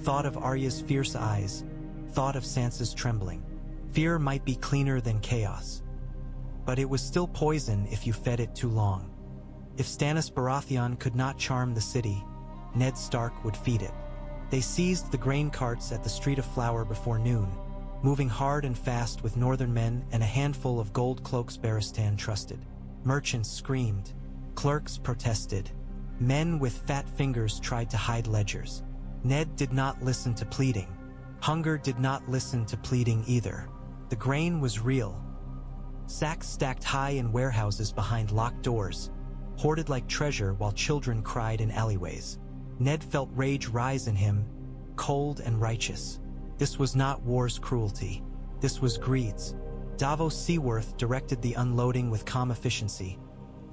Thought of Arya's fierce eyes. Thought of Sansa's trembling. Fear might be cleaner than chaos. But it was still poison if you fed it too long. If Stannis Baratheon could not charm the city, Ned Stark would feed it. They seized the grain carts at the Street of Flour before noon, moving hard and fast with northern men and a handful of gold cloaks Barristan trusted. Merchants screamed. Clerks protested. Men with fat fingers tried to hide ledgers. Ned did not listen to pleading. Hunger did not listen to pleading either. The grain was real. Sacks stacked high in warehouses behind locked doors, hoarded like treasure while children cried in alleyways. Ned felt rage rise in him, cold and righteous. This was not war's cruelty. This was greed's. Davos Seaworth directed the unloading with calm efficiency,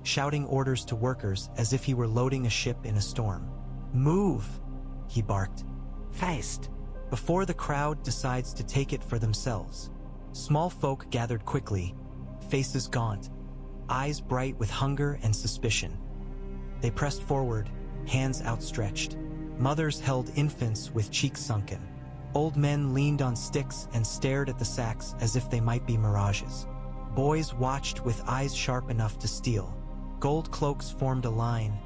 shouting orders to workers as if he were loading a ship in a storm. Move, he barked. Fast, before the crowd decides to take it for themselves. Small folk gathered quickly, faces gaunt, eyes bright with hunger and suspicion. They pressed forward, hands outstretched. Mothers held infants with cheeks sunken. Old men leaned on sticks and stared at the sacks as if they might be mirages. Boys watched with eyes sharp enough to steal. Gold cloaks formed a line,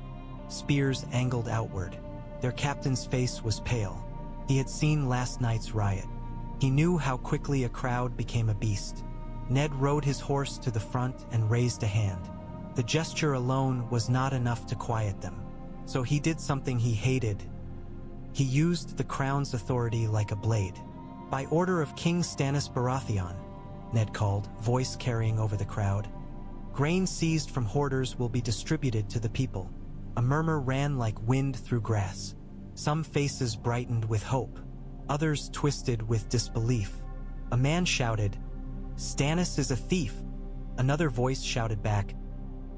spears angled outward. Their captain's face was pale. He had seen last night's riot. He knew how quickly a crowd became a beast. Ned rode his horse to the front and raised a hand. The gesture alone was not enough to quiet them. So he did something he hated. He used the crown's authority like a blade. By order of King Stannis Baratheon, Ned called, voice carrying over the crowd. Grain seized from hoarders will be distributed to the people. A murmur ran like wind through grass. Some faces brightened with hope. Others twisted with disbelief. A man shouted, "Stannis is a thief." Another voice shouted back,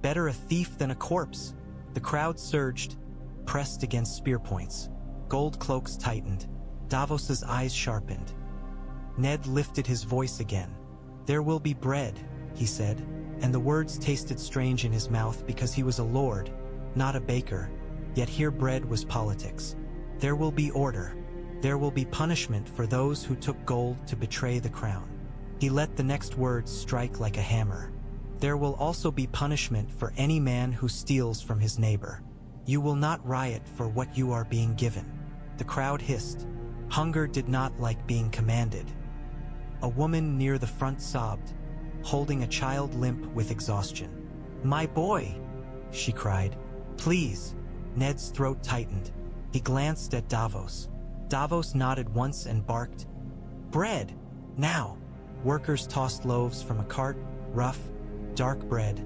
"Better a thief than a corpse." The crowd surged, pressed against spear points. Gold cloaks tightened. Davos's eyes sharpened. Ned lifted his voice again. "There will be bread," he said, and the words tasted strange in his mouth because he was a lord, not a baker, yet here bread was politics. "There will be order. There will be punishment for those who took gold to betray the crown." He let the next words strike like a hammer. "There will also be punishment for any man who steals from his neighbor. You will not riot for what you are being given." The crowd hissed. Hunger did not like being commanded. A woman near the front sobbed, holding a child limp with exhaustion. "My boy," she cried. "Please." Ned's throat tightened. He glanced at Davos. Davos nodded once and barked, "Bread, now." Workers tossed loaves from a cart, rough, dark bread,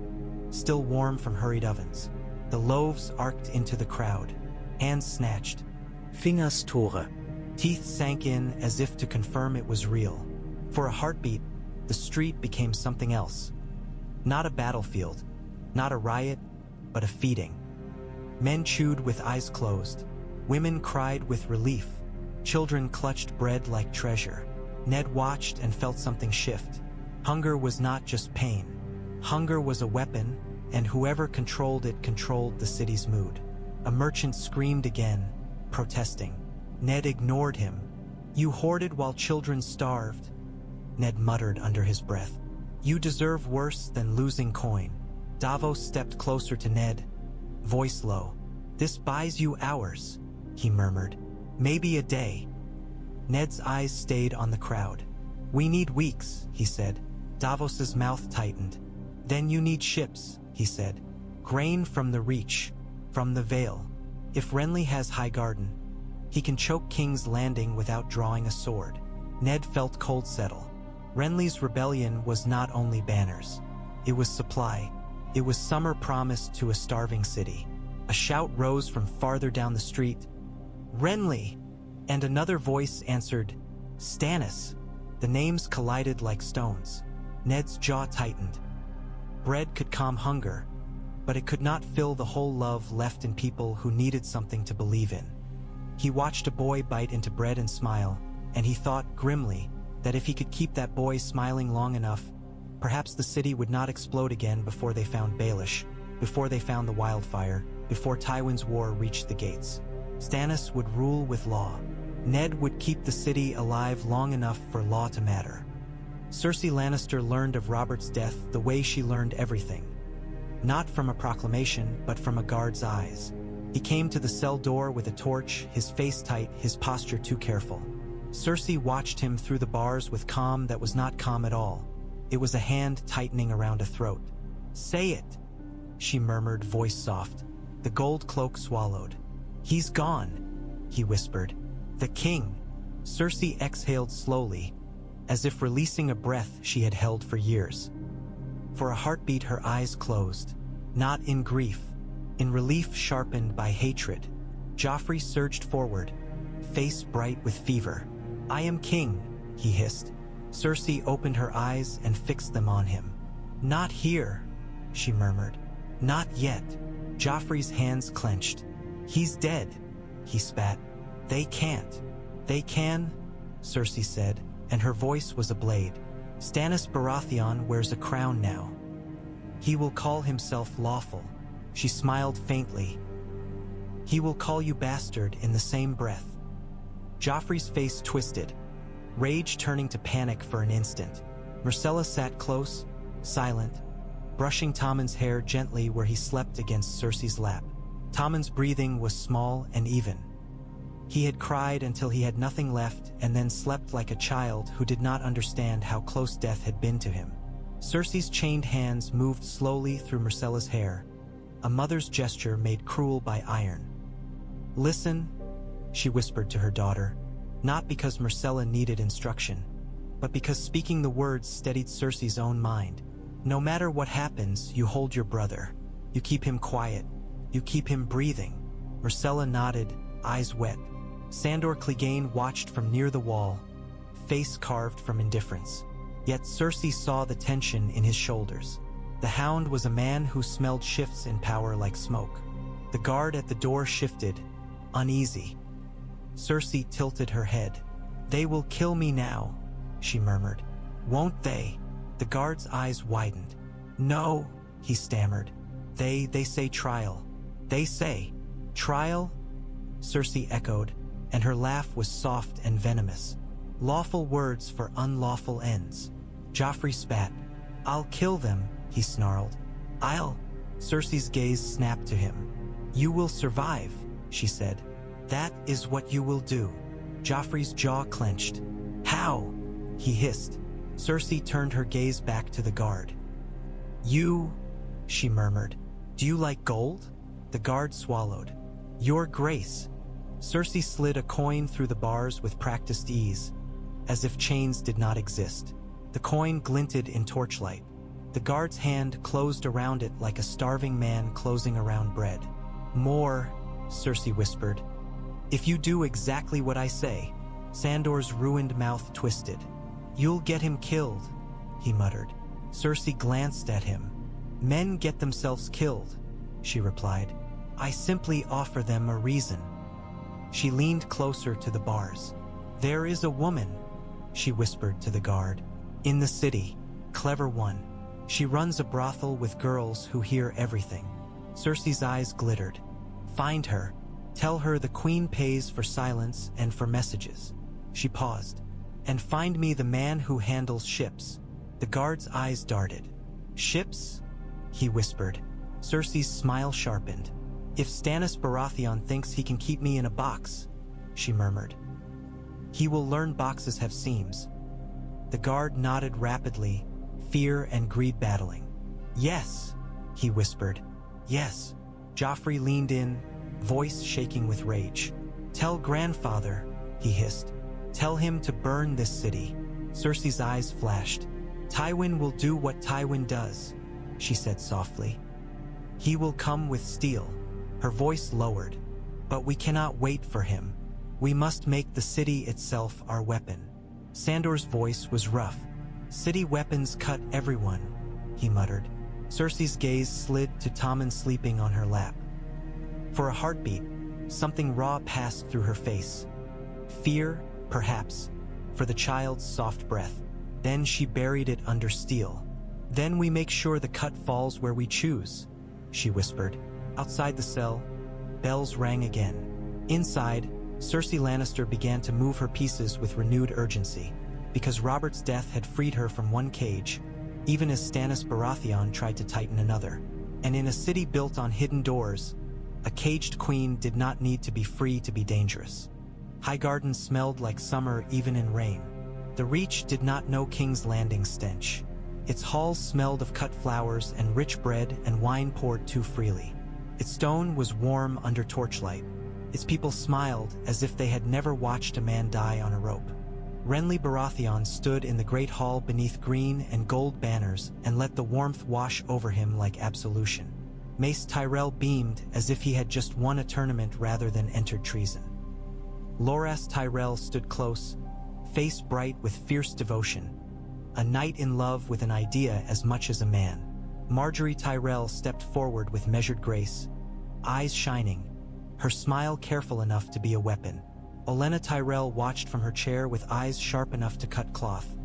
still warm from hurried ovens. The loaves arced into the crowd. Hands snatched. Fingers tore. Teeth sank in as if to confirm it was real. For a heartbeat, the street became something else. Not a battlefield, not a riot, but a feeding. Men chewed with eyes closed. Women cried with relief. Children clutched bread like treasure. Ned watched and felt something shift. Hunger was not just pain. Hunger was a weapon, and whoever controlled it controlled the city's mood. A merchant screamed again, protesting. Ned ignored him. "You hoarded while children starved," Ned muttered under his breath. "You deserve worse than losing coin." Davos stepped closer to Ned, voice low. "This buys you hours," he murmured. "Maybe a day." Ned's eyes stayed on the crowd. "We need weeks," he said. Davos's mouth tightened. "Then you need ships," he said. "Grain from the Reach, from the Vale. If Renly has High Garden, he can choke King's Landing without drawing a sword." Ned felt cold settle. Renly's rebellion was not only banners. It was supply. It was summer promised to a starving city. A shout rose from farther down the street. "Renly!" And another voice answered, "Stannis." The names collided like stones. Ned's jaw tightened. Bread could calm hunger, but it could not fill the whole love left in people who needed something to believe in. He watched a boy bite into bread and smile, and he thought grimly, that if he could keep that boy smiling long enough, perhaps the city would not explode again before they found Baelish, before they found the Wildfire, before Tywin's war reached the gates. Stannis would rule with law. Ned would keep the city alive long enough for law to matter. Cersei Lannister learned of Robert's death the way she learned everything. Not from a proclamation, but from a guard's eyes. He came to the cell door with a torch, his face tight, his posture too careful. Cersei watched him through the bars with calm that was not calm at all. It was a hand tightening around a throat. "Say it," she murmured, voice soft. The gold cloak swallowed. "He's gone," he whispered. "The king." Cersei exhaled slowly, as if releasing a breath she had held for years. For a heartbeat her eyes closed, not in grief, in relief sharpened by hatred. Joffrey surged forward, face bright with fever. "I am king," he hissed. Cersei opened her eyes and fixed them on him. "Not here," she murmured. "Not yet." Joffrey's hands clenched. "He's dead," he spat. "They can't." "They can," Cersei said, and her voice was a blade. "Stannis Baratheon wears a crown now. He will call himself lawful." She smiled faintly. "He will call you bastard in the same breath." Joffrey's face twisted, rage turning to panic for an instant. Myrcella sat close, silent, brushing Tommen's hair gently where he slept against Cersei's lap. Tommen's breathing was small and even. He had cried until he had nothing left and then slept like a child who did not understand how close death had been to him. Cersei's chained hands moved slowly through Myrcella's hair, a mother's gesture made cruel by iron. "Listen," she whispered to her daughter, not because Myrcella needed instruction, but because speaking the words steadied Cersei's own mind. "No matter what happens, you hold your brother. You keep him quiet. You keep him breathing." Myrcella nodded, eyes wet. Sandor Clegane watched from near the wall, face carved from indifference. Yet Cersei saw the tension in his shoulders. The Hound was a man who smelled shifts in power like smoke. The guard at the door shifted, uneasy. Cersei tilted her head. "They will kill me now," she murmured. "Won't they?" The guard's eyes widened. "No," he stammered. They say trial. They say trial?" Cersei echoed, and her laugh was soft and venomous. "Lawful words for unlawful ends." Joffrey spat. "I'll kill them," he snarled. "I'll..." Cersei's gaze snapped to him. "You will survive," she said. "That is what you will do." Joffrey's jaw clenched. "How?" he hissed. Cersei turned her gaze back to the guard. "You," she murmured. "Do you like gold?" The guard swallowed. "Your grace." Cersei slid a coin through the bars with practiced ease, as if chains did not exist. The coin glinted in torchlight. The guard's hand closed around it like a starving man closing around bread. "More," Cersei whispered. "If you do exactly what I say." Sandor's ruined mouth twisted. "You'll get him killed," he muttered. Cersei glanced at him. "Men get themselves killed," she replied. "I simply offer them a reason." She leaned closer to the bars. "There is a woman," she whispered to the guard. "In the city. Clever one. She runs a brothel with girls who hear everything." Cersei's eyes glittered. "Find her. Tell her the queen pays for silence and for messages." She paused. "And find me the man who handles ships." The guard's eyes darted. "Ships?" he whispered. Cersei's smile sharpened. "If Stannis Baratheon thinks he can keep me in a box," she murmured, "he will learn boxes have seams." The guard nodded rapidly, fear and greed battling. "Yes," he whispered. "Yes." Joffrey leaned in, voice shaking with rage. "Tell grandfather," he hissed. "Tell him to burn this city." Cersei's eyes flashed. "Tywin will do what Tywin does," she said softly. "He will come with steel." Her voice lowered. "But we cannot wait for him. We must make the city itself our weapon." Sandor's voice was rough. "City weapons cut everyone," he muttered. Cersei's gaze slid to Tommen sleeping on her lap. For a heartbeat, something raw passed through her face. Fear, perhaps. for the child's soft breath. Then she buried it under steel. Then we make sure the cut falls where we choose, she whispered. Outside the cell, bells rang again. Inside, Cersei Lannister began to move her pieces with renewed urgency, because Robert's death had freed her from one cage, even as Stannis Baratheon tried to tighten another. And in a city built on hidden doors, a caged queen did not need to be free to be dangerous. Highgarden smelled like summer even in rain. The Reach did not know King's Landing stench. Its halls smelled of cut flowers and rich bread and wine poured too freely. Its stone was warm under torchlight. Its people smiled as if they had never watched a man die on a rope. Renly Baratheon stood in the great hall beneath green and gold banners and let the warmth wash over him like absolution. Mace Tyrell beamed as if he had just won a tournament rather than entered treason. Loras Tyrell stood close, face bright with fierce devotion, a knight in love with an idea as much as a man. Margaery Tyrell stepped forward with measured grace, eyes shining, her smile careful enough to be a weapon. Olenna Tyrell watched from her chair with eyes sharp enough to cut cloth,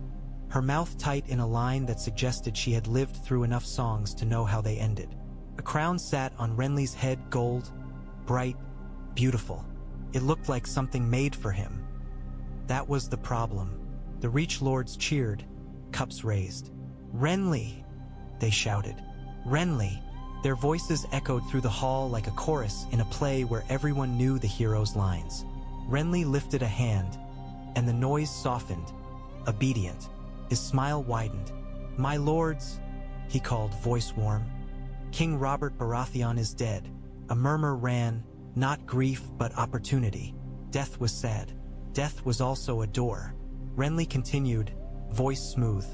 her mouth tight in a line that suggested she had lived through enough songs to know how they ended. A crown sat on Renly's head, gold, bright, beautiful. It looked like something made for him. That was the problem. The Reach Lords cheered, cups raised. "Renly!" they shouted. "Renly!" Their voices echoed through the hall like a chorus in a play where everyone knew the hero's lines. Renly lifted a hand, and the noise softened, obedient. His smile widened. "My lords," he called, voice warm. "King Robert Baratheon is dead." A murmur ran, not grief but opportunity. Death was sad. Death was also a door. Renly continued, voice smooth.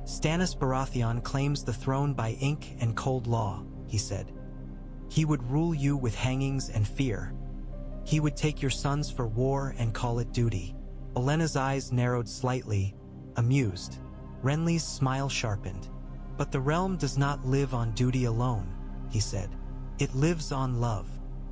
"Stannis Baratheon claims the throne by ink and cold law," he said. "He would rule you with hangings and fear. He would take your sons for war and call it duty." Olenna's eyes narrowed slightly, amused. Renly's smile sharpened. "But the realm does not live on duty alone," he said. "It lives on love."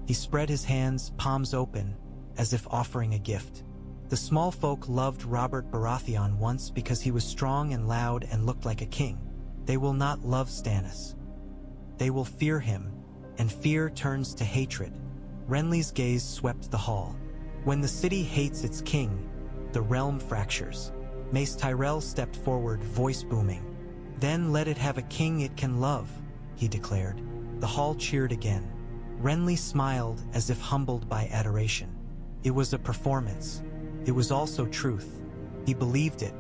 He spread his hands, palms open, as if offering a gift. The small folk loved Robert Baratheon once because he was strong and loud and looked like a king. They will not love Stannis. They will fear him, and fear turns to hatred. Renly's gaze swept the hall. When the city hates its king, the realm fractures. Mace Tyrell stepped forward, voice booming. "Then let it have a king it can love," he declared. The hall cheered again. Renly smiled as if humbled by adoration. It was a performance. It was also truth. He believed it.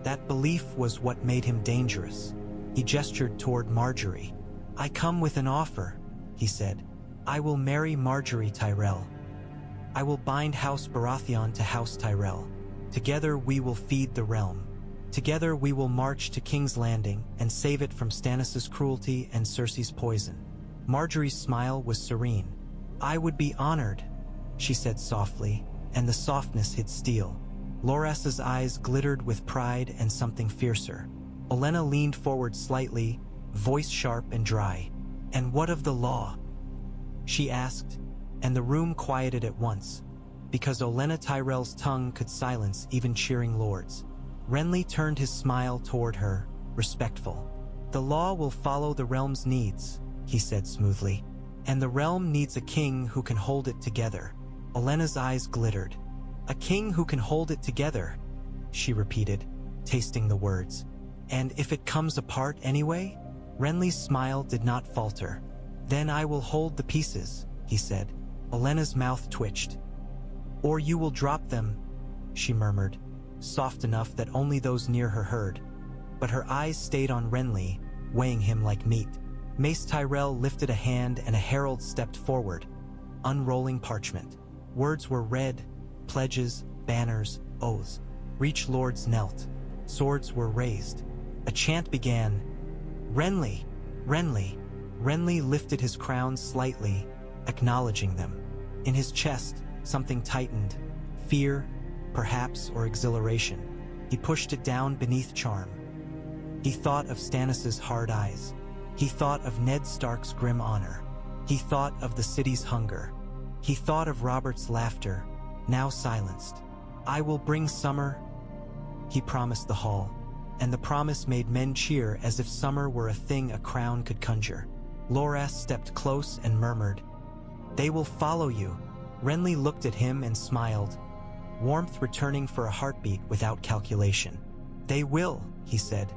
That belief was what made him dangerous. He gestured toward Margaery. "I come with an offer," he said. "I will marry Margaery Tyrell. I will bind House Baratheon to House Tyrell. Together we will feed the realm. Together we will march to King's Landing and save it from Stannis' cruelty and Cersei's poison." Margaery's smile was serene. "I would be honored," she said softly, and the softness hid steel. Loras's eyes glittered with pride and something fiercer. Olenna leaned forward slightly, voice sharp and dry. "And what of the law?" she asked, and the room quieted at once, because Olenna Tyrell's tongue could silence even cheering lords. Renly turned his smile toward her, respectful. "The law will follow the realm's needs," he said smoothly. "And the realm needs a king who can hold it together." Olenna's eyes glittered. "A king who can hold it together," she repeated, tasting the words. "And if it comes apart anyway?" Renly's smile did not falter. "Then I will hold the pieces," he said. Olenna's mouth twitched. "Or you will drop them," she murmured, soft enough that only those near her heard. But her eyes stayed on Renly, weighing him like meat. Mace Tyrell lifted a hand and a herald stepped forward, unrolling parchment. Words were read, pledges, banners, oaths. Reach lords knelt. Swords were raised. A chant began. "Renly! Renly!" Renly lifted his crown slightly, acknowledging them. In his chest, something tightened. Fear, perhaps, or exhilaration. He pushed it down beneath charm. He thought of Stannis' hard eyes. He thought of Ned Stark's grim honor. He thought of the city's hunger. He thought of Robert's laughter, now silenced. "I will bring summer," he promised the hall, and the promise made men cheer as if summer were a thing a crown could conjure. Loras stepped close and murmured, "They will follow you." Renly looked at him and smiled, warmth returning for a heartbeat without calculation. "They will," he said.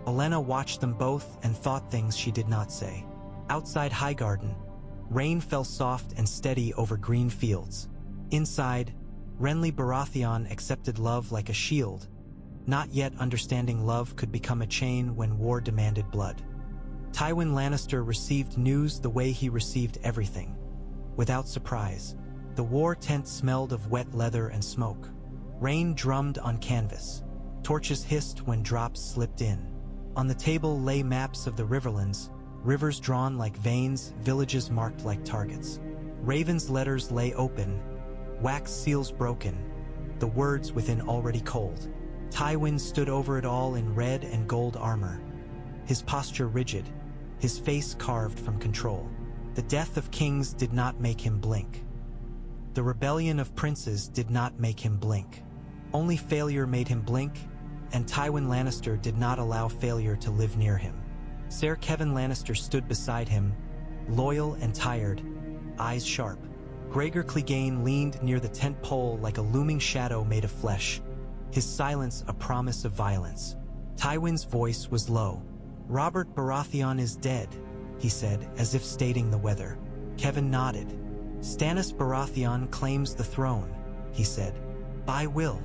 Olenna watched them both and thought things she did not say. Outside Highgarden, rain fell soft and steady over green fields. Inside, Renly Baratheon accepted love like a shield, not yet understanding love could become a chain when war demanded blood. Tywin Lannister received news the way he received everything, without surprise. The war tent smelled of wet leather and smoke. Rain drummed on canvas. Torches hissed when drops slipped in. On the table lay maps of the Riverlands, rivers drawn like veins, villages marked like targets. Raven's letters lay open, wax seals broken, the words within already cold. Tywin stood over it all in red and gold armor, his posture rigid, his face carved from control. The death of kings did not make him blink. The rebellion of princes did not make him blink. Only failure made him blink, and Tywin Lannister did not allow failure to live near him. Ser Kevan Lannister stood beside him, loyal and tired, eyes sharp. Gregor Clegane leaned near the tent pole like a looming shadow made of flesh, his silence a promise of violence. Tywin's voice was low. "Robert Baratheon is dead," he said, as if stating the weather. Kevan nodded. "Stannis Baratheon claims the throne," he said. "By will."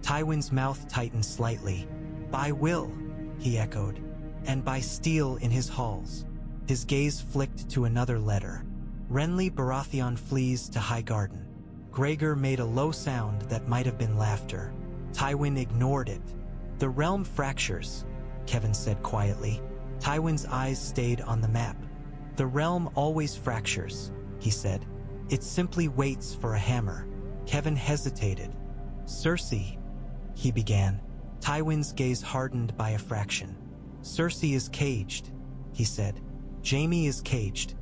Tywin's mouth tightened slightly. "By will," he echoed. "And by steel in his halls." His gaze flicked to another letter. "Renly Baratheon flees to Highgarden." Gregor made a low sound that might have been laughter. Tywin ignored it. "The realm fractures," Kevan said quietly. Tywin's eyes stayed on the map. "The realm always fractures," he said. "It simply waits for a hammer." Kevan hesitated. "Cersei," he began. Tywin's gaze hardened by a fraction. "Cersei is caged," he said. "Jaime is caged.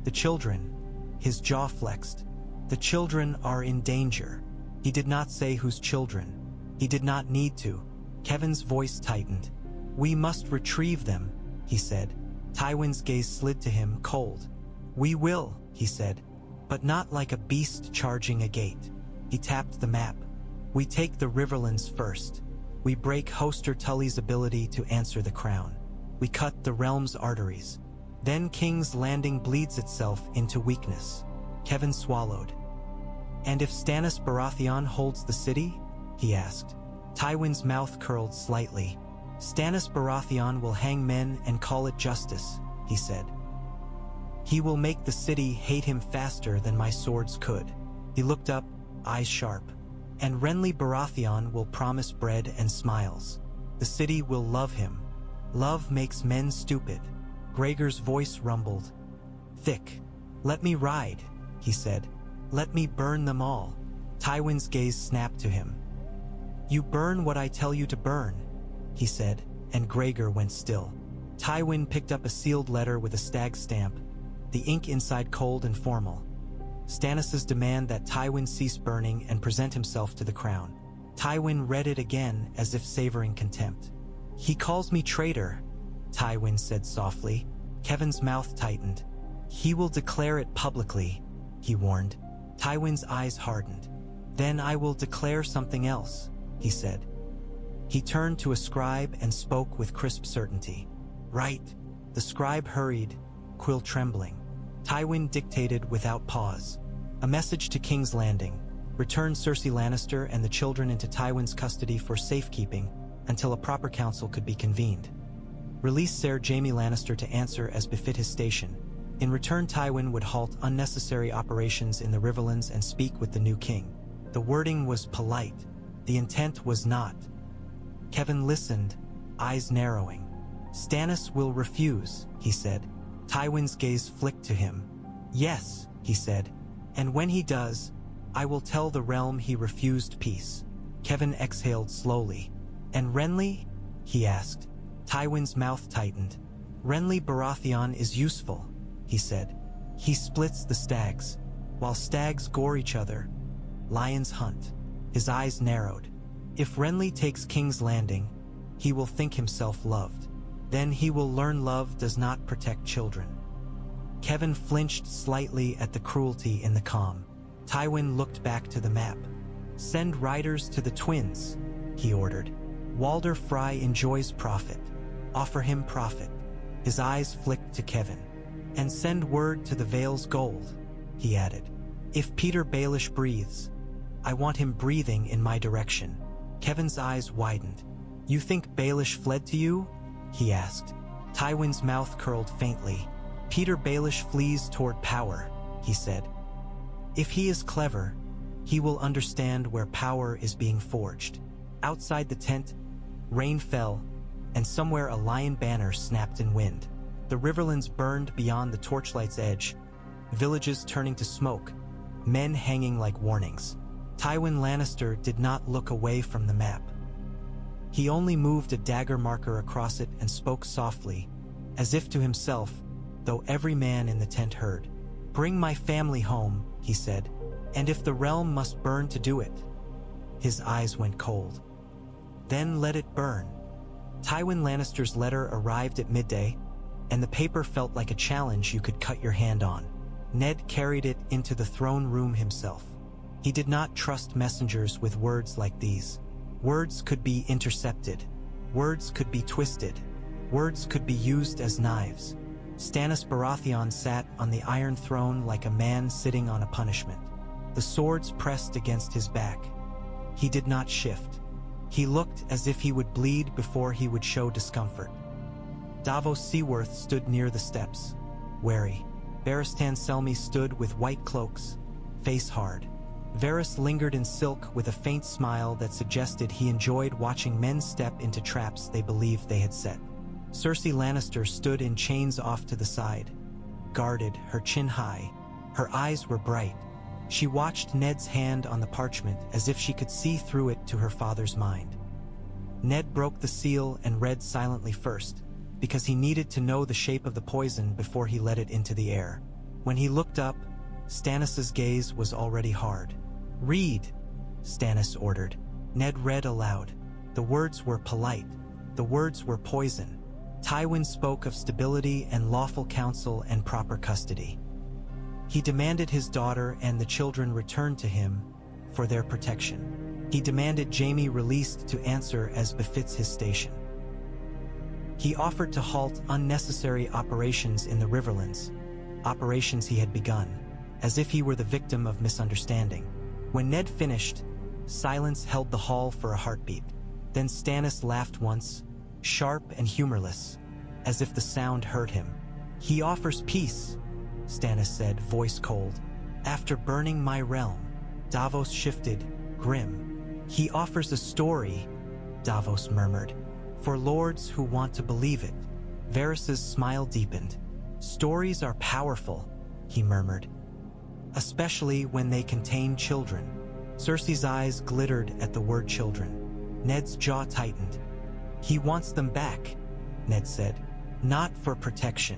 The children," his jaw flexed. "The children are in danger." He did not say whose children. He did not need to. Kevan's voice tightened. "We must retrieve them," he said. Tywin's gaze slid to him, cold. "We will," he said, "but not like a beast charging a gate." He tapped the map. "We take the Riverlands first. We break Hoster Tully's ability to answer the crown. We cut the realm's arteries. Then King's Landing bleeds itself into weakness." Kevan swallowed. "And if Stannis Baratheon holds the city?" he asked. Tywin's mouth curled slightly. "Stannis Baratheon will hang men and call it justice," he said. "He will make the city hate him faster than my swords could." He looked up, eyes sharp. "And Renly Baratheon will promise bread and smiles. The city will love him. Love makes men stupid." Gregor's voice rumbled. "Thick. Let me ride," he said. "Let me burn them all." Tywin's gaze snapped to him. "You burn what I tell you to burn," he said, and Gregor went still. Tywin picked up a sealed letter with a stag stamp, the ink inside cold and formal. Stannis's demand that Tywin cease burning and present himself to the crown. Tywin read it again as if savoring contempt. "He calls me traitor," Tywin said softly. Kevan's mouth tightened. "He will declare it publicly," he warned. Tywin's eyes hardened. "Then I will declare something else," he said. He turned to a scribe and spoke with crisp certainty. "Write." The scribe hurried, quill trembling. Tywin dictated without pause. A message to King's Landing. Return Cersei Lannister and the children into Tywin's custody for safekeeping until a proper council could be convened. Release Ser Jaime Lannister to answer as befit his station. In return, Tywin would halt unnecessary operations in the Riverlands and speak with the new king. The wording was polite. The intent was not. Kevan listened, eyes narrowing. "Stannis will refuse," he said. Tywin's gaze flicked to him. "Yes," he said, "and when he does, I will tell the realm he refused peace." Kevan exhaled slowly. "And Renly?" he asked. Tywin's mouth tightened. "Renly Baratheon is useful," he said. "He splits the stags. While stags gore each other, lions hunt." His eyes narrowed. If Renly takes King's Landing, he will think himself loved. Then he will learn love does not protect children. Kevin flinched slightly at the cruelty in the calm. Tywin looked back to the map. Send riders to the twins, he ordered. Walder Frey enjoys profit. Offer him profit. His eyes flicked to Kevin. And send word to the Vale's gold, he added. If Petyr Baelish breathes, I want him breathing in my direction. Kevin's eyes widened. You think Baelish fled to you? He asked. Tywin's mouth curled faintly. Petyr Baelish flees toward power, he said. If he is clever, he will understand where power is being forged. Outside the tent, rain fell, and somewhere a lion banner snapped in wind. The riverlands burned beyond the torchlight's edge, villages turning to smoke, men hanging like warnings. Tywin Lannister did not look away from the map. He only moved a dagger marker across it and spoke softly, as if to himself, though every man in the tent heard. Bring my family home, he said, and if the realm must burn to do it. His eyes went cold. Then let it burn. Tywin Lannister's letter arrived at midday, and the paper felt like a challenge you could cut your hand on. Ned carried it into the throne room himself. He did not trust messengers with words like these. Words could be intercepted. Words could be twisted. Words could be used as knives. Stannis Baratheon sat on the Iron Throne like a man sitting on a punishment. The swords pressed against his back. He did not shift. He looked as if he would bleed before he would show discomfort. Davos Seaworth stood near the steps, wary. Barristan Selmy stood with white cloaks, face hard. Varys lingered in silk with a faint smile that suggested he enjoyed watching men step into traps they believed they had set. Cersei Lannister stood in chains off to the side, guarded, her chin high. Her eyes were bright. She watched Ned's hand on the parchment as if she could see through it to her father's mind. Ned broke the seal and read silently first, because he needed to know the shape of the poison before he let it into the air. When he looked up, Stannis's gaze was already hard. Read, Stannis ordered. Ned read aloud. The words were polite. The words were poison. Tywin spoke of stability and lawful counsel and proper custody. He demanded his daughter and the children returned to him for their protection. He demanded Jaime released to answer as befits his station. He offered to halt unnecessary operations in the Riverlands, operations he had begun, as if he were the victim of misunderstanding. When Ned finished, silence held the hall for a heartbeat. Then Stannis laughed once, sharp and humorless, as if the sound hurt him. He offers peace, Stannis said, voice cold. After burning my realm, Davos shifted, grim. He offers a story, Davos murmured, for lords who want to believe it. Varys's smile deepened. Stories are powerful, he murmured, especially when they contain children. Cersei's eyes glittered at the word children. Ned's jaw tightened. He wants them back, Ned said. Not for protection,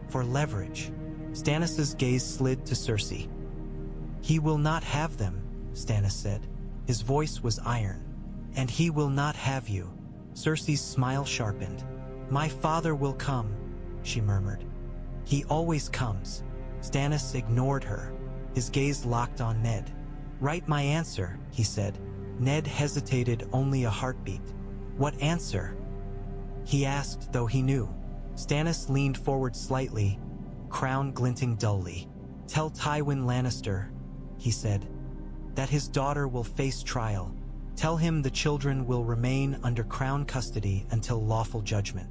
for leverage. Stannis's gaze slid to Cersei. He will not have them, Stannis said. His voice was iron. And he will not have you. Cersei's smile sharpened. My father will come, she murmured. He always comes. Stannis ignored her. His gaze locked on Ned. Write my answer, he said. Ned hesitated only a heartbeat. What answer? He asked, though he knew. Stannis leaned forward slightly, crown glinting dully. Tell Tywin Lannister, he said, that his daughter will face trial. Tell him the children will remain under crown custody until lawful judgment.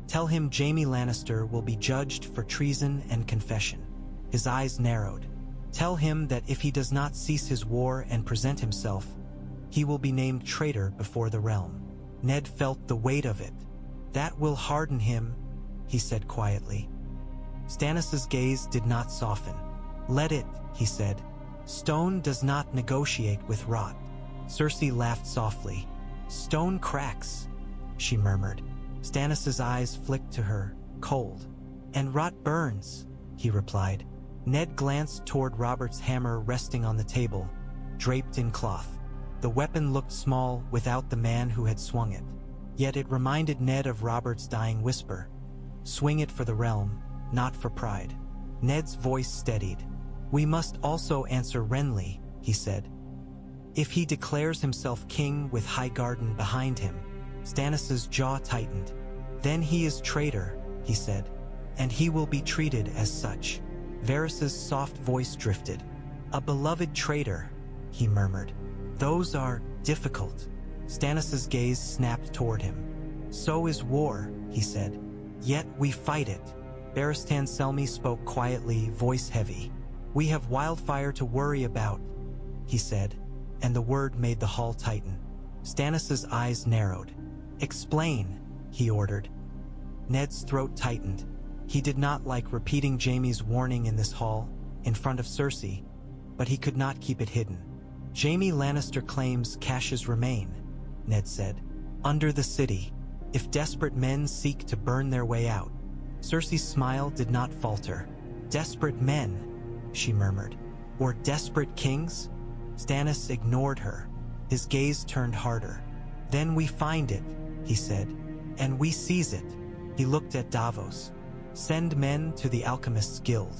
Tell him Jaime Lannister will be judged for treason and confession. His eyes narrowed. Tell him that if he does not cease his war and present himself, he will be named traitor before the realm. Ned felt the weight of it. That will harden him, he said quietly. Stannis's gaze did not soften. Let it, he said. Stone does not negotiate with rot. Cersei laughed softly. Stone cracks, she murmured. Stannis's eyes flicked to her, cold. And rot burns, he replied. Ned glanced toward Robert's hammer resting on the table, draped in cloth. The weapon looked small without the man who had swung it. Yet it reminded Ned of Robert's dying whisper. Swing it for the realm, not for pride. Ned's voice steadied. We must also answer Renly, he said. If he declares himself king with Highgarden behind him. Stannis's jaw tightened. Then he is traitor, he said, and he will be treated as such. Varys's soft voice drifted. A beloved traitor, he murmured. Those are difficult. Stannis's gaze snapped toward him. So is war, he said. Yet we fight it. Barristan Selmy spoke quietly, voice heavy. We have Wildfire to worry about, he said, and the word made the hall tighten. Stannis's eyes narrowed. Explain, he ordered. Ned's throat tightened. He did not like repeating Jaime's warning in this hall, in front of Cersei, but he could not keep it hidden. Jaime Lannister claims caches remain, Ned said, under the city, if desperate men seek to burn their way out. Cersei's smile did not falter. Desperate men, she murmured. Or desperate kings? Stannis ignored her. His gaze turned harder. Then we find it, he said, and we seize it. He looked at Davos. Send men to the Alchemists' Guild.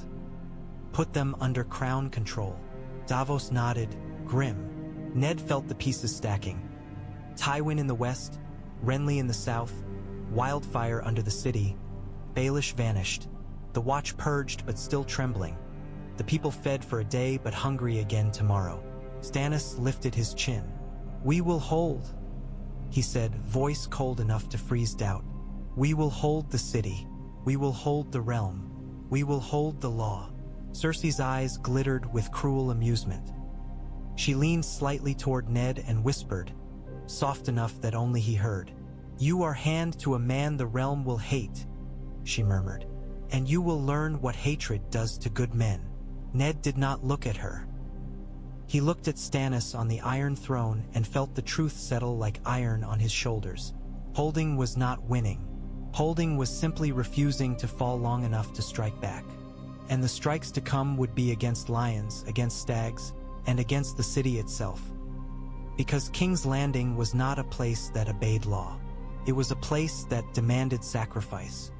Put them under crown control. Davos nodded, grim. Ned felt the pieces stacking. Tywin in the west, Renly in the south, Wildfire under the city. Baelish vanished. The watch purged but still trembling. The people fed for a day but hungry again tomorrow. Stannis lifted his chin. We will hold, he said, voice cold enough to freeze doubt. We will hold the city. We will hold the realm. We will hold the law. Cersei's eyes glittered with cruel amusement. She leaned slightly toward Ned and whispered, soft enough that only he heard. You are hand to a man the realm will hate, she murmured, and you will learn what hatred does to good men. Ned did not look at her. He looked at Stannis on the Iron Throne and felt the truth settle like iron on his shoulders. Holding was not winning. Holding was simply refusing to fall long enough to strike back. And the strikes to come would be against lions, against stags, and against the city itself. Because King's Landing was not a place that obeyed law. It was a place that demanded sacrifice.